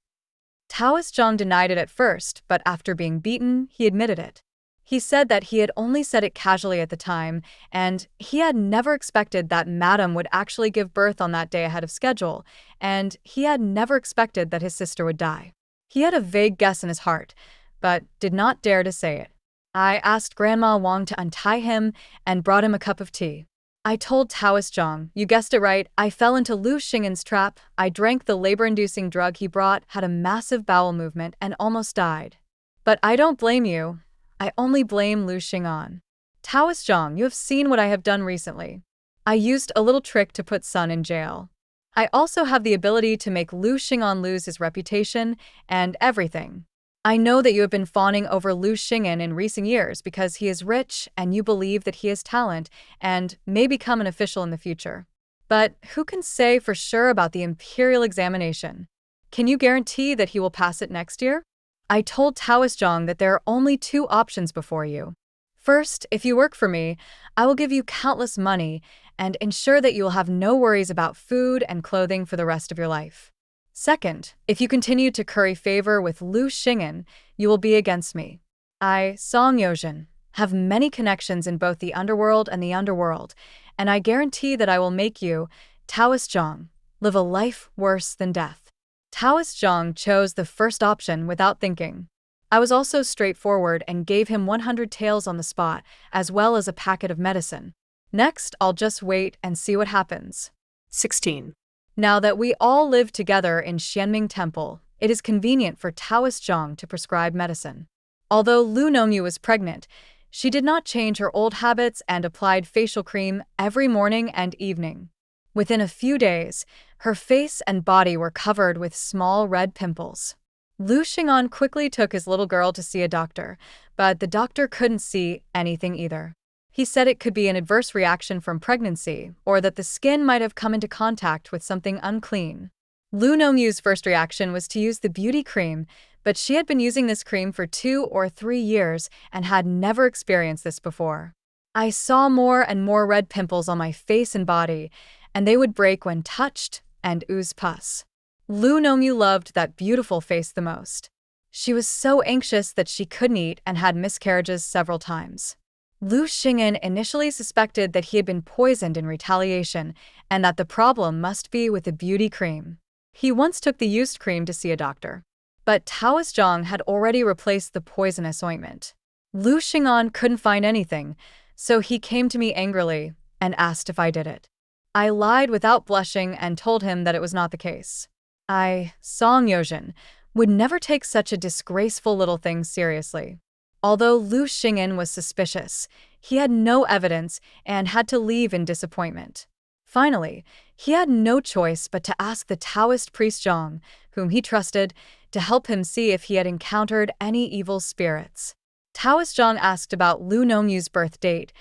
Taoist Zhang denied it at first, but after being beaten, he admitted it. He said that he had only said it casually at the time, and he had never expected that Madame would actually give birth on that day ahead of schedule, and he had never expected that his sister would die. He had a vague guess in his heart, but did not dare to say it. I asked Grandma Wang to untie him and brought him a cup of tea. I told Taoist Zhang, "You guessed it right, I fell into Lu Xing'an's trap. I drank the labor-inducing drug he brought, had a massive bowel movement, and almost died. But I don't blame you. I only blame Lu Xing'an. Taoist Zhang, you have seen what I have done recently. I used a little trick to put Sun in jail. I also have the ability to make Lu Xing'an lose his reputation and everything. I know that you have been fawning over Lu Xing'an in recent years because he is rich and you believe that he has talent and may become an official in the future. But who can say for sure about the imperial examination? Can you guarantee that he will pass it next year? I told Taoist Zhang that there are only two options before you. First, if you work for me, I will give you countless money and ensure that you will have no worries about food and clothing for the rest of your life. Second, if you continue to curry favor with Lu Xing'an, you will be against me. I, Song Yozhen, have many connections in both the underworld and the underworld, and I guarantee that I will make you, Taoist Zhang, live a life worse than death. Taoist Zhang chose the first option without thinking. I was also straightforward and gave him 100 taels on the spot, as well as a packet of medicine. Next, I'll just wait and see what happens. 16. Now that we all live together in Xianming Temple, it is convenient for Taoist Zhang to prescribe medicine. Although Lu Nongyu was pregnant, she did not change her old habits and applied facial cream every morning and evening. Within a few days, her face and body were covered with small red pimples. Lu Xing'an quickly took his little girl to see a doctor, but the doctor couldn't see anything either. He said it could be an adverse reaction from pregnancy, or that the skin might have come into contact with something unclean. Lu Nongyu's first reaction was to use the beauty cream, but she had been using this cream for 2 or 3 years and had never experienced this before. I saw more and more red pimples on my face and body, and they would break when touched and ooze pus. Lu Nongyu loved that beautiful face the most. She was so anxious that she couldn't eat and had miscarriages several times. Lu Xing'an initially suspected that he had been poisoned in retaliation and that the problem must be with the beauty cream. He once took the used cream to see a doctor. But Taoist Zhang had already replaced the poisonous ointment. Lu Xing'an couldn't find anything, so he came to me angrily and asked if I did it. I lied without blushing and told him that it was not the case. I, Song Yozhen, would never take such a disgraceful little thing seriously. Although Lu Xing'an was suspicious, he had no evidence and had to leave in disappointment. Finally, he had no choice but to ask the Taoist priest Zhang, whom he trusted, to help him see if he had encountered any evil spirits. Taoist Zhang asked about Lu Nongyu's birth date,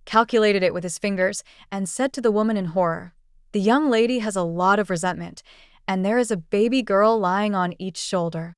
calculated it with his fingers, and said to the woman in horror, "The young lady has a lot of resentment, and there is a baby girl lying on each shoulder."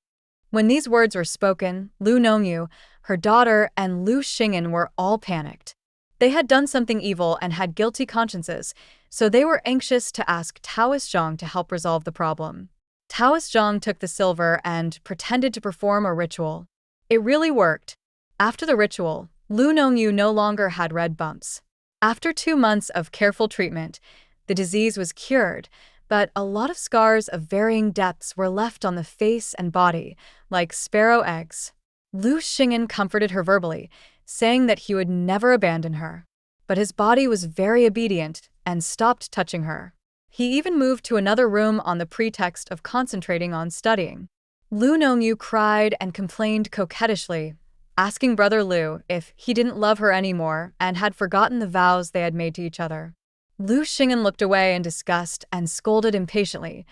When these words were spoken, Lu Nongyu, her daughter, and Lu Xing'an were all panicked. They had done something evil and had guilty consciences, so they were anxious to ask Taoist Zhang to help resolve the problem. Taoist Zhang took the silver and pretended to perform a ritual. It really worked. After the ritual, Lu Nongyu no longer had red bumps. After 2 months of careful treatment, the disease was cured, but a lot of scars of varying depths were left on the face and body, like sparrow eggs. Lu Xing'an comforted her verbally, saying that he would never abandon her. But his body was very obedient and stopped touching her. He even moved to another room on the pretext of concentrating on studying. Lu Nongyu cried and complained coquettishly, asking Brother Lu if he didn't love her anymore and had forgotten the vows they had made to each other. Lu Xing'an looked away in disgust and scolded impatiently,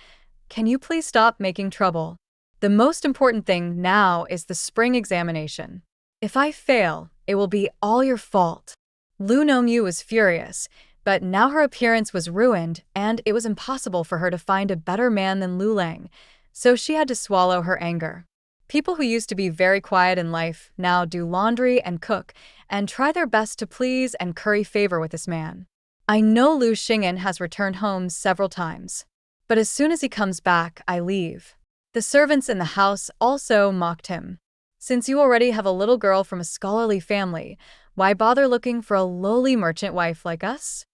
"Can you please stop making trouble? The most important thing now is the spring examination. If I fail, it will be all your fault." Lu Nongyu was furious, but now her appearance was ruined and it was impossible for her to find a better man than Lu Lang, so she had to swallow her anger. People who used to be very quiet in life now do laundry and cook and try their best to please and curry favor with this man. I know Lu Xing'an has returned home several times, but as soon as he comes back, I leave. The servants in the house also mocked him. "Since you already have a little girl from a scholarly family, why bother looking for a lowly merchant wife like us?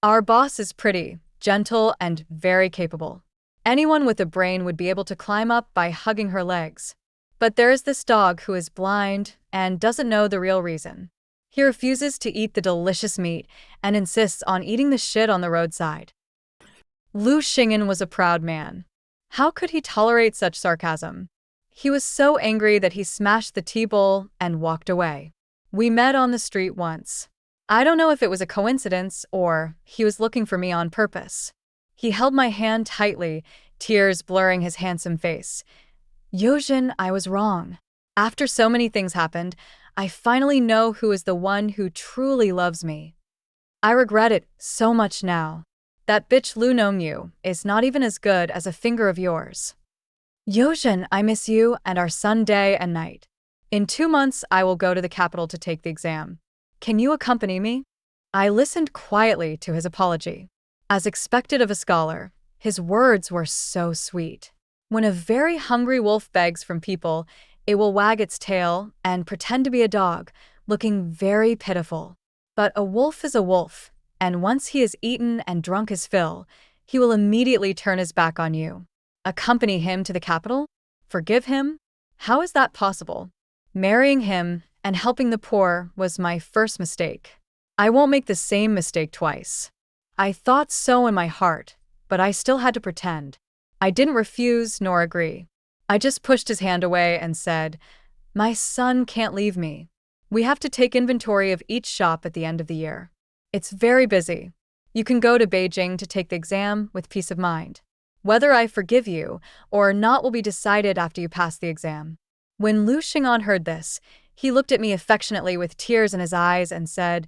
Our boss is pretty, gentle, and very capable. Anyone with a brain would be able to climb up by hugging her legs. But there is this dog who is blind and doesn't know the real reason. He refuses to eat the delicious meat and insists on eating the shit on the roadside." Lu Xing'an was a proud man. How could he tolerate such sarcasm? He was so angry that he smashed the tea bowl and walked away. We met on the street once. I don't know if it was a coincidence or he was looking for me on purpose. He held my hand tightly, tears blurring his handsome face. "Yozhen, I was wrong. After so many things happened, I finally know who is the one who truly loves me. I regret it so much now. That bitch Lu Nongyu is not even as good as a finger of yours. Yojin, I miss you and our son day and night. In 2 months, I will go to the capital to take the exam. Can you accompany me? I listened quietly to his apology. As expected of a scholar, his words were so sweet. When a very hungry wolf begs from people, it will wag its tail and pretend to be a dog, looking very pitiful. But a wolf is a wolf, and once he has eaten and drunk his fill, he will immediately turn his back on you. Accompany him to the capital? Forgive him? How is that possible? Marrying him and helping the poor was my first mistake. I won't make the same mistake twice. I thought so in my heart, but I still had to pretend. I didn't refuse nor agree. I just pushed his hand away and said, "My son can't leave me. We have to take inventory of each shop at the end of the year. It's very busy. You can go to Beijing to take the exam with peace of mind. Whether I forgive you or not will be decided after you pass the exam." When Lu Xing'an heard this, he looked at me affectionately with tears in his eyes and said,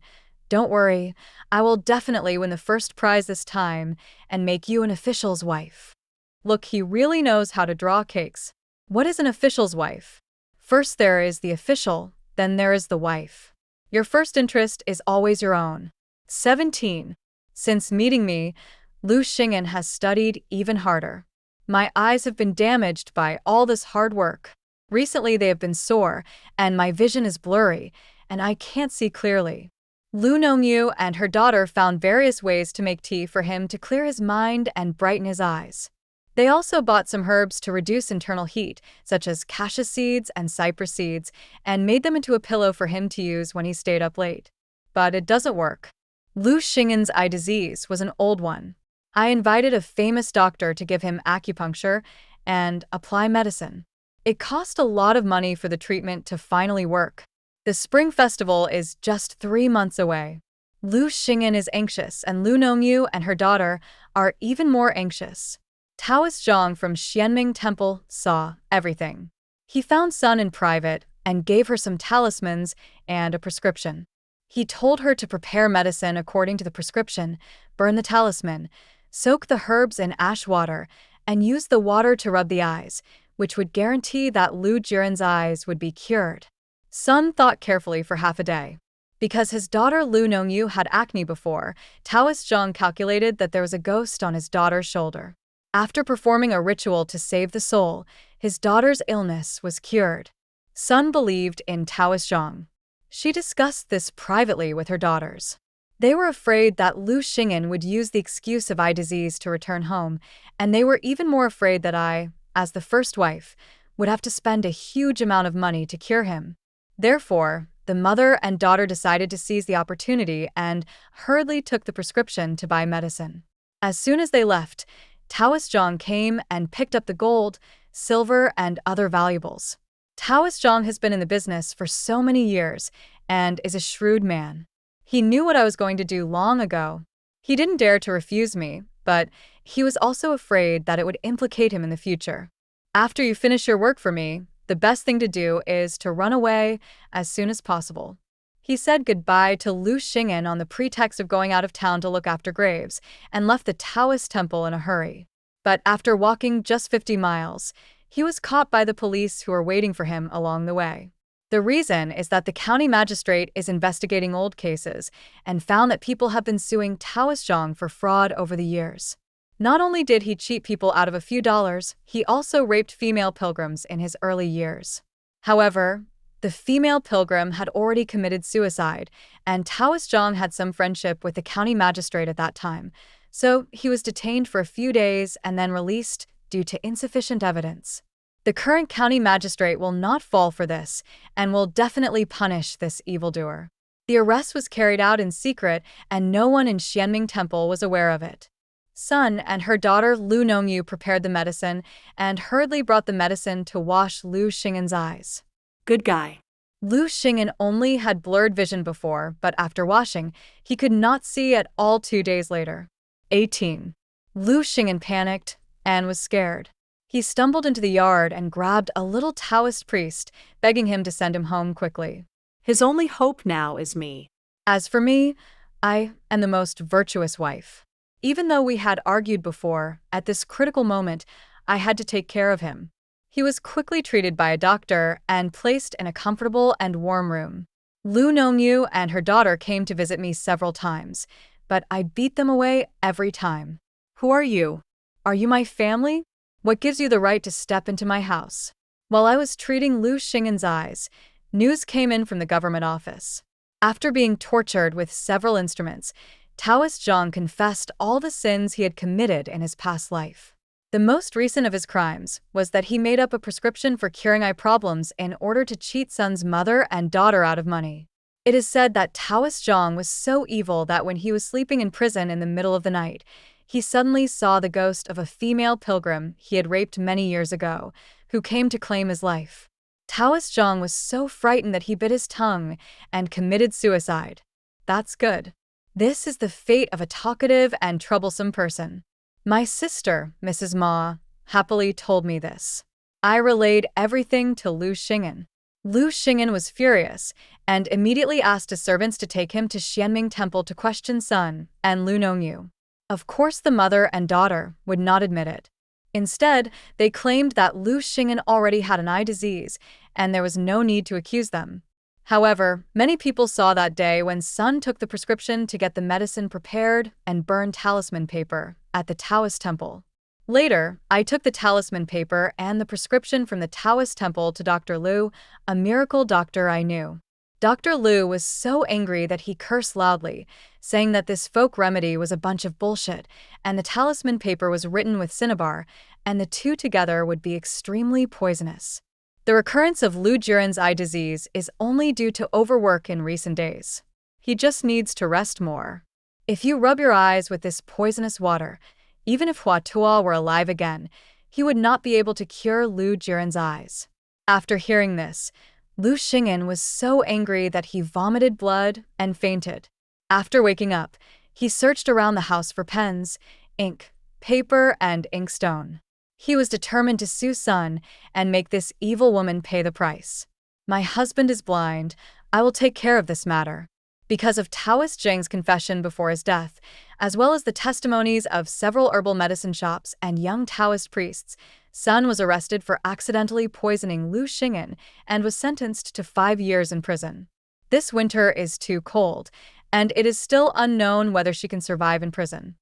"Don't worry, I will definitely win the first prize this time and make you an official's wife." Look, he really knows how to draw cakes. What is an official's wife? First there is the official, then there is the wife. Your first interest is always your own. 17. Since meeting me, Lu Xing'an has studied even harder. My eyes have been damaged by all this hard work. Recently they have been sore, and my vision is blurry, and I can't see clearly. Lu Nongyu and her daughter found various ways to make tea for him to clear his mind and brighten his eyes. They also bought some herbs to reduce internal heat, such as cassia seeds and cypress seeds, and made them into a pillow for him to use when he stayed up late. But it doesn't work. Lu Xing'an's eye disease was an old one. I invited a famous doctor to give him acupuncture and apply medicine. It cost a lot of money for the treatment to finally work. The Spring Festival is just 3 months away. Lu Xing'an is anxious, and Lu Nongyu and her daughter are even more anxious. Taoist Zhang from Xianming Temple saw everything. He found Sun in private and gave her some talismans and a prescription. He told her to prepare medicine according to the prescription, burn the talisman, soak the herbs in ash water, and use the water to rub the eyes, which would guarantee that Lu Jiren's eyes would be cured. Sun thought carefully for half a day. Because his daughter Lu Nongyu had acne before, Taoist Zhang calculated that there was a ghost on his daughter's shoulder. After performing a ritual to save the soul, his daughter's illness was cured. Sun believed in Taoist Zhang. She discussed this privately with her daughters. They were afraid that Lu Xing'an would use the excuse of eye disease to return home, and they were even more afraid that I, as the first wife, would have to spend a huge amount of money to cure him. Therefore, the mother and daughter decided to seize the opportunity and hurriedly took the prescription to buy medicine. As soon as they left, Taoist Zhang came and picked up the gold, silver, and other valuables. Taoist Zhang has been in the business for so many years and is a shrewd man. He knew what I was going to do long ago. He didn't dare to refuse me, but he was also afraid that it would implicate him in the future. After you finish your work for me, the best thing to do is to run away as soon as possible. He said goodbye to Lu Xing'an on the pretext of going out of town to look after graves and left the Taoist temple in a hurry. But after walking just 50 miles, he was caught by the police who were waiting for him along the way. The reason is that the county magistrate is investigating old cases and found that people have been suing Taoist Zhang for fraud over the years. Not only did he cheat people out of a few dollars, he also raped female pilgrims in his early years. However, the female pilgrim had already committed suicide, and Taoist Zhang had some friendship with the county magistrate at that time, so he was detained for a few days and then released due to insufficient evidence. The current county magistrate will not fall for this and will definitely punish this evildoer. The arrest was carried out in secret, and no one in Xianming Temple was aware of it. Sun and her daughter Lu Nongyu prepared the medicine and hurriedly brought the medicine to wash Lu Xing'an's eyes. Good guy. Lu Xing'an only had blurred vision before, but after washing, he could not see at all 2 days later. 18. Lu Xing'an panicked and was scared. He stumbled into the yard and grabbed a little Taoist priest, begging him to send him home quickly. His only hope now is me. As for me, I am the most virtuous wife. Even though we had argued before, at this critical moment, I had to take care of him. He was quickly treated by a doctor and placed in a comfortable and warm room. Lu Nongyu and her daughter came to visit me several times, but I beat them away every time. Who are you? Are you my family? What gives you the right to step into my house? While I was treating Lu Xing'an's eyes, news came in from the government office. After being tortured with several instruments, Taoist Zhang confessed all the sins he had committed in his past life. The most recent of his crimes was that he made up a prescription for curing eye problems in order to cheat Sun's mother and daughter out of money. It is said that Taoist Zhang was so evil that when he was sleeping in prison in the middle of the night, he suddenly saw the ghost of a female pilgrim he had raped many years ago, who came to claim his life. Taoist Zhang was so frightened that he bit his tongue and committed suicide. That's good. This is the fate of a talkative and troublesome person. My sister, Mrs. Ma, happily told me this. I relayed everything to Lu Xing'an. Lu Xing'an was furious and immediately asked his servants to take him to Xianming Temple to question Sun and Lu Nongyu. Of course, the mother and daughter would not admit it. Instead, they claimed that Lu Xing'an already had an eye disease and there was no need to accuse them. However, many people saw that day when Sun took the prescription to get the medicine prepared and burned talisman paper at the Taoist temple. Later, I took the talisman paper and the prescription from the Taoist temple to Dr. Lu, a miracle doctor I knew. Dr. Lu was so angry that he cursed loudly, saying that this folk remedy was a bunch of bullshit, and the talisman paper was written with cinnabar, and the two together would be extremely poisonous. The recurrence of Lu Jiren's eye disease is only due to overwork in recent days. He just needs to rest more. If you rub your eyes with this poisonous water, even if Hua Tuo were alive again, he would not be able to cure Lu Jiren's eyes. After hearing this, Lu Xing'an was so angry that he vomited blood and fainted. After waking up, he searched around the house for pens, ink, paper, and inkstone. He was determined to sue Sun and make this evil woman pay the price. My husband is blind. I will take care of this matter. Because of Taoist Zhang's confession before his death, as well as the testimonies of several herbal medicine shops and young Taoist priests, Sun was arrested for accidentally poisoning Lu Xing'an and was sentenced to 5 years in prison. This winter is too cold, and it is still unknown whether she can survive in prison.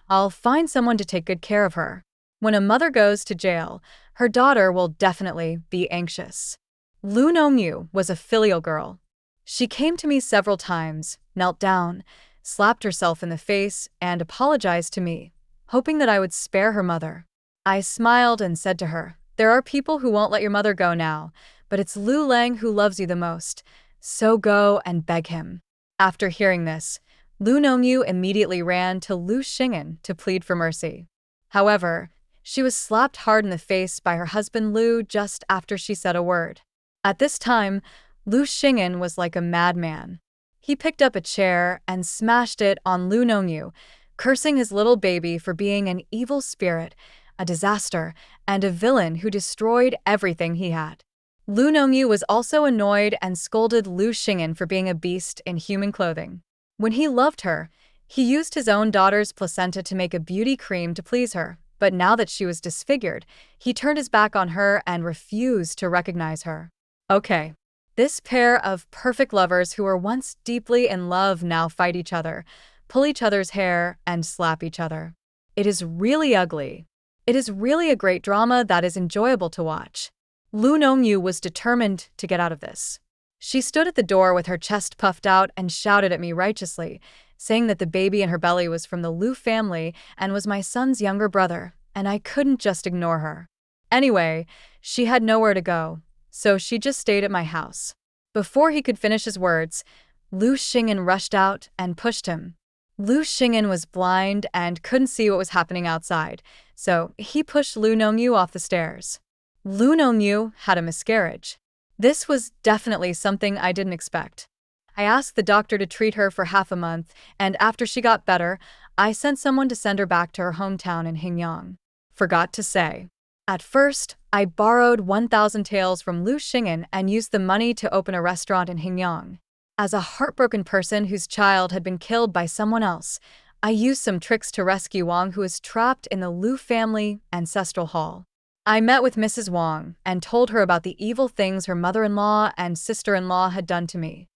I'll find someone to take good care of her. When a mother goes to jail, her daughter will definitely be anxious. Lu Nongyu was a filial girl. She came to me several times, knelt down, slapped herself in the face, and apologized to me, hoping that I would spare her mother. I smiled and said to her, "There are people who won't let your mother go now, but it's Lu Lang who loves you the most, so go and beg him." After hearing this, Lu Nongyu immediately ran to Lu Xing'an to plead for mercy. However, she was slapped hard in the face by her husband Lu just after she said a word. At this time, Lu Xing'an was like a madman. He picked up a chair and smashed it on Lu Nongyu, cursing his little baby for being an evil spirit, a disaster, and a villain who destroyed everything he had. Lu Nongyu was also annoyed and scolded Lu Xing'an for being a beast in human clothing. When he loved her, he used his own daughter's placenta to make a beauty cream to please her, but now that she was disfigured, he turned his back on her and refused to recognize her. Okay. This pair of perfect lovers who were once deeply in love now fight each other, pull each other's hair, and slap each other. It is really ugly. It is really a great drama that is enjoyable to watch. Lu Nongyu was determined to get out of this. She stood at the door with her chest puffed out and shouted at me righteously, saying that the baby in her belly was from the Lu family and was my son's younger brother, and I couldn't just ignore her. Anyway, she had nowhere to go, so she just stayed at my house. Before he could finish his words, Lu Xing'an rushed out and pushed him. Lu Xing'an was blind and couldn't see what was happening outside, so he pushed Lu Nongyu off the stairs. Lu Nongyu had a miscarriage. This was definitely something I didn't expect. I asked the doctor to treat her for half a month, and after she got better, I sent someone to send her back to her hometown in Hingyang. Forgot to say, At first, I borrowed 1,000 taels from Lu Xing'an and used the money to open a restaurant in Hingyang. As a heartbroken person whose child had been killed by someone else, I used some tricks to rescue Wang, who was trapped in the Lu family ancestral hall. I met with Mrs. Wang and told her about the evil things her mother-in-law and sister-in-law had done to me.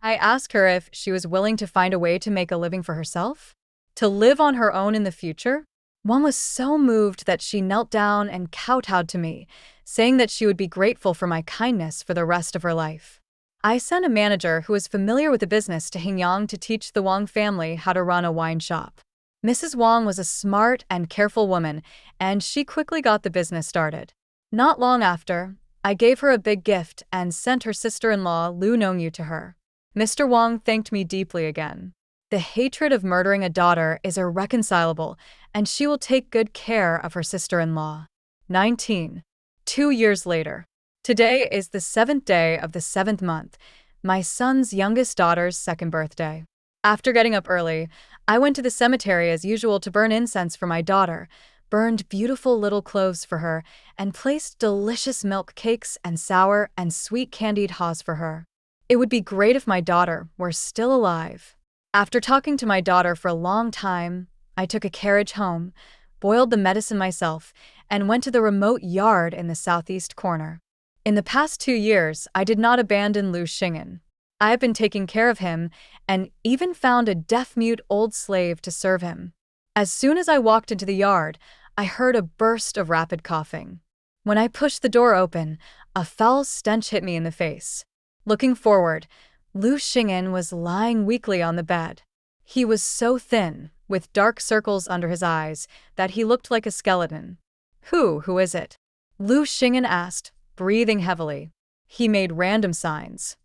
I asked her if she was willing to find a way to make a living for herself, to live on her own in the future. Wang was so moved that she knelt down and kowtowed to me, saying that she would be grateful for my kindness for the rest of her life. I sent a manager who was familiar with the business to Hingyang to teach the Wang family how to run a wine shop. Mrs. Wang was a smart and careful woman, and she quickly got the business started. Not long after, I gave her a big gift and sent her sister-in-law Lu Nongyu to her. Mr. Wang thanked me deeply again. The hatred of murdering a daughter is irreconcilable, and she will take good care of her sister-in-law. 19. 2 years later. Today is the 7th day of the 7th month, my son's youngest daughter's 2nd birthday. After getting up early, I went to the cemetery as usual to burn incense for my daughter, burned beautiful little cloves for her, and placed delicious milk cakes and sour and sweet candied haws for her. It would be great if my daughter were still alive. After talking to my daughter for a long time, I took a carriage home, boiled the medicine myself, and went to the remote yard in the southeast corner. In the past 2 years, I did not abandon Lu Xing'an. I have been taking care of him and even found a deaf-mute old slave to serve him. As soon as I walked into the yard, I heard a burst of rapid coughing. When I pushed the door open, a foul stench hit me in the face. Looking forward, Lu Xing'an was lying weakly on the bed. He was so thin, with dark circles under his eyes, that he looked like a skeleton. Who is it?" Lu Xing'an asked, breathing heavily. He made random signs.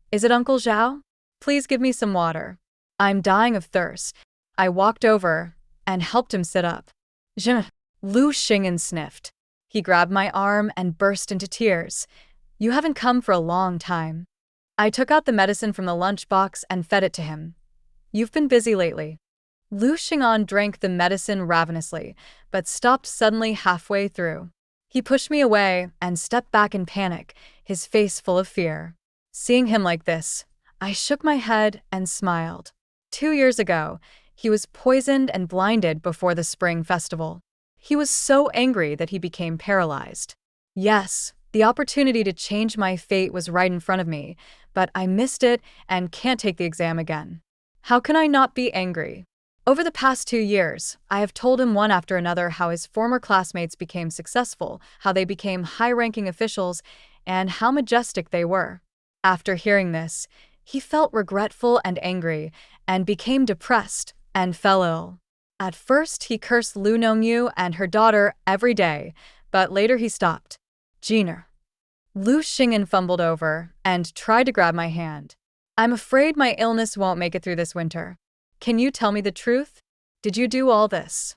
"Is it Uncle Zhao? Please give me some water. I'm dying of thirst." I walked over and helped him sit up. Lu Xing'an sniffed. He grabbed my arm and burst into tears. "You haven't come for a long time." I took out the medicine from the lunchbox and fed it to him. "You've been busy lately." Lu Xing'an drank the medicine ravenously, but stopped suddenly halfway through. He pushed me away and stepped back in panic, his face full of fear. Seeing him like this, I shook my head and smiled. 2 years ago, he was poisoned and blinded before the spring festival. He was so angry that he became paralyzed. Yes, the opportunity to change my fate was right in front of me, but I missed it and can't take the exam again. How can I not be angry? Over the past 2 years, I have told him one after another how his former classmates became successful, how they became high-ranking officials, and how majestic they were. After hearing this, he felt regretful and angry, and became depressed, and fell ill. At first, he cursed Lu Nongyu and her daughter every day, but later he stopped. "Jiner." Lu Xing'an fumbled over and tried to grab my hand. "I'm afraid my illness won't make it through this winter. Can you tell me the truth? Did you do all this?"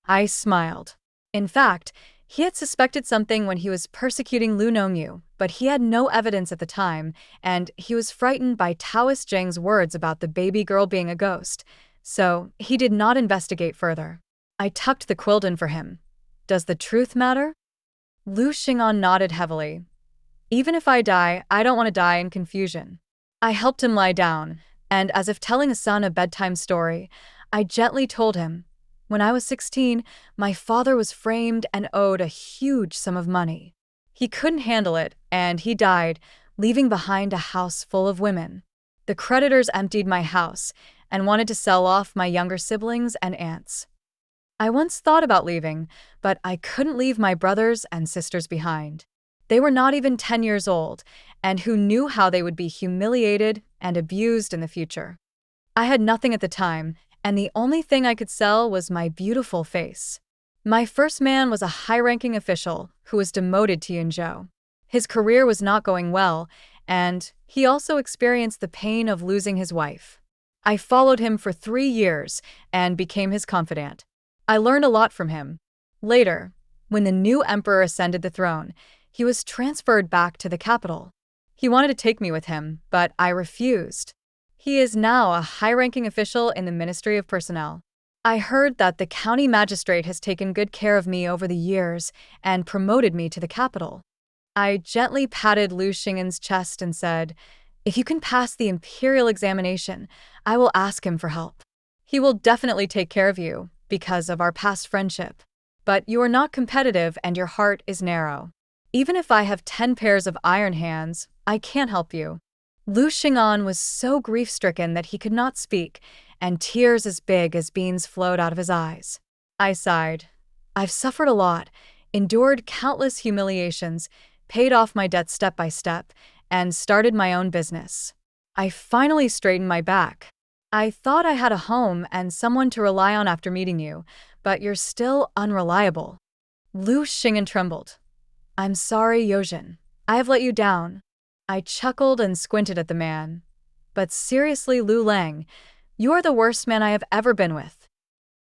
I smiled. In fact, he had suspected something when he was persecuting Lu Nongyu, but he had no evidence at the time, and he was frightened by Taoist Zheng's words about the baby girl being a ghost, so he did not investigate further. I tucked the quilt in for him. "Does the truth matter?" Lu Xing'an nodded heavily. "Even if I die, I don't want to die in confusion." I helped him lie down, and as if telling a son a bedtime story, I gently told him, "When I was 16, my father was framed and owed a huge sum of money. He couldn't handle it, and he died, leaving behind a house full of women. The creditors emptied my house and wanted to sell off my younger siblings and aunts. I once thought about leaving, but I couldn't leave my brothers and sisters behind. They were not even 10 years old, and who knew how they would be humiliated and abused in the future. I had nothing at the time, and the only thing I could sell was my beautiful face. My first man was a high-ranking official who was demoted to Yunzhou. His career was not going well, and he also experienced the pain of losing his wife. I followed him for 3 years and became his confidant. I learned a lot from him. Later, when the new emperor ascended the throne, he was transferred back to the capital. He wanted to take me with him, but I refused. He is now a high-ranking official in the Ministry of Personnel. I heard that the county magistrate has taken good care of me over the years and promoted me to the capital. I gently patted Lu Xing'an's chest and said, "If you can pass the imperial examination, I will ask him for help. He will definitely take care of you because of our past friendship. But you are not competitive and your heart is narrow. Even if I have 10 pairs of iron hands, I can't help you." Lu Xing'an was so grief-stricken that he could not speak, and tears as big as beans flowed out of his eyes. I sighed. I've suffered a lot, endured countless humiliations, paid off my debts step by step, and started my own business. I finally straightened my back. I thought I had a home and someone to rely on after meeting you, but you're still unreliable. Lu Xing'an trembled. I'm sorry, Yojin. I have let you down. I chuckled and squinted at the man. But seriously, Lu Lang, you are the worst man I have ever been with.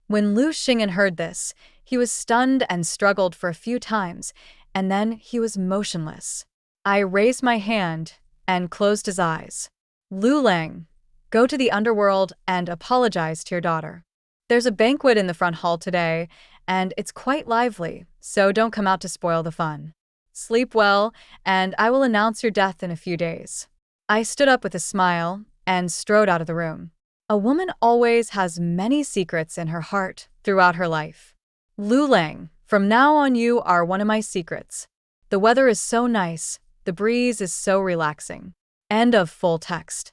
When Lu Xing'an heard this, he was stunned and struggled for a few times, and then he was motionless. I raised my hand and closed his eyes. Lu Lang, go to the underworld and apologize to your daughter. There's a banquet in the front hall today, and it's quite lively, so don't come out to spoil the fun. Sleep well, and I will announce your death in a few days. I stood up with a smile and strode out of the room. A woman always has many secrets in her heart throughout her life. Lu Lang, from now on you are one of my secrets. The weather is so nice, the breeze is so relaxing. End of full text.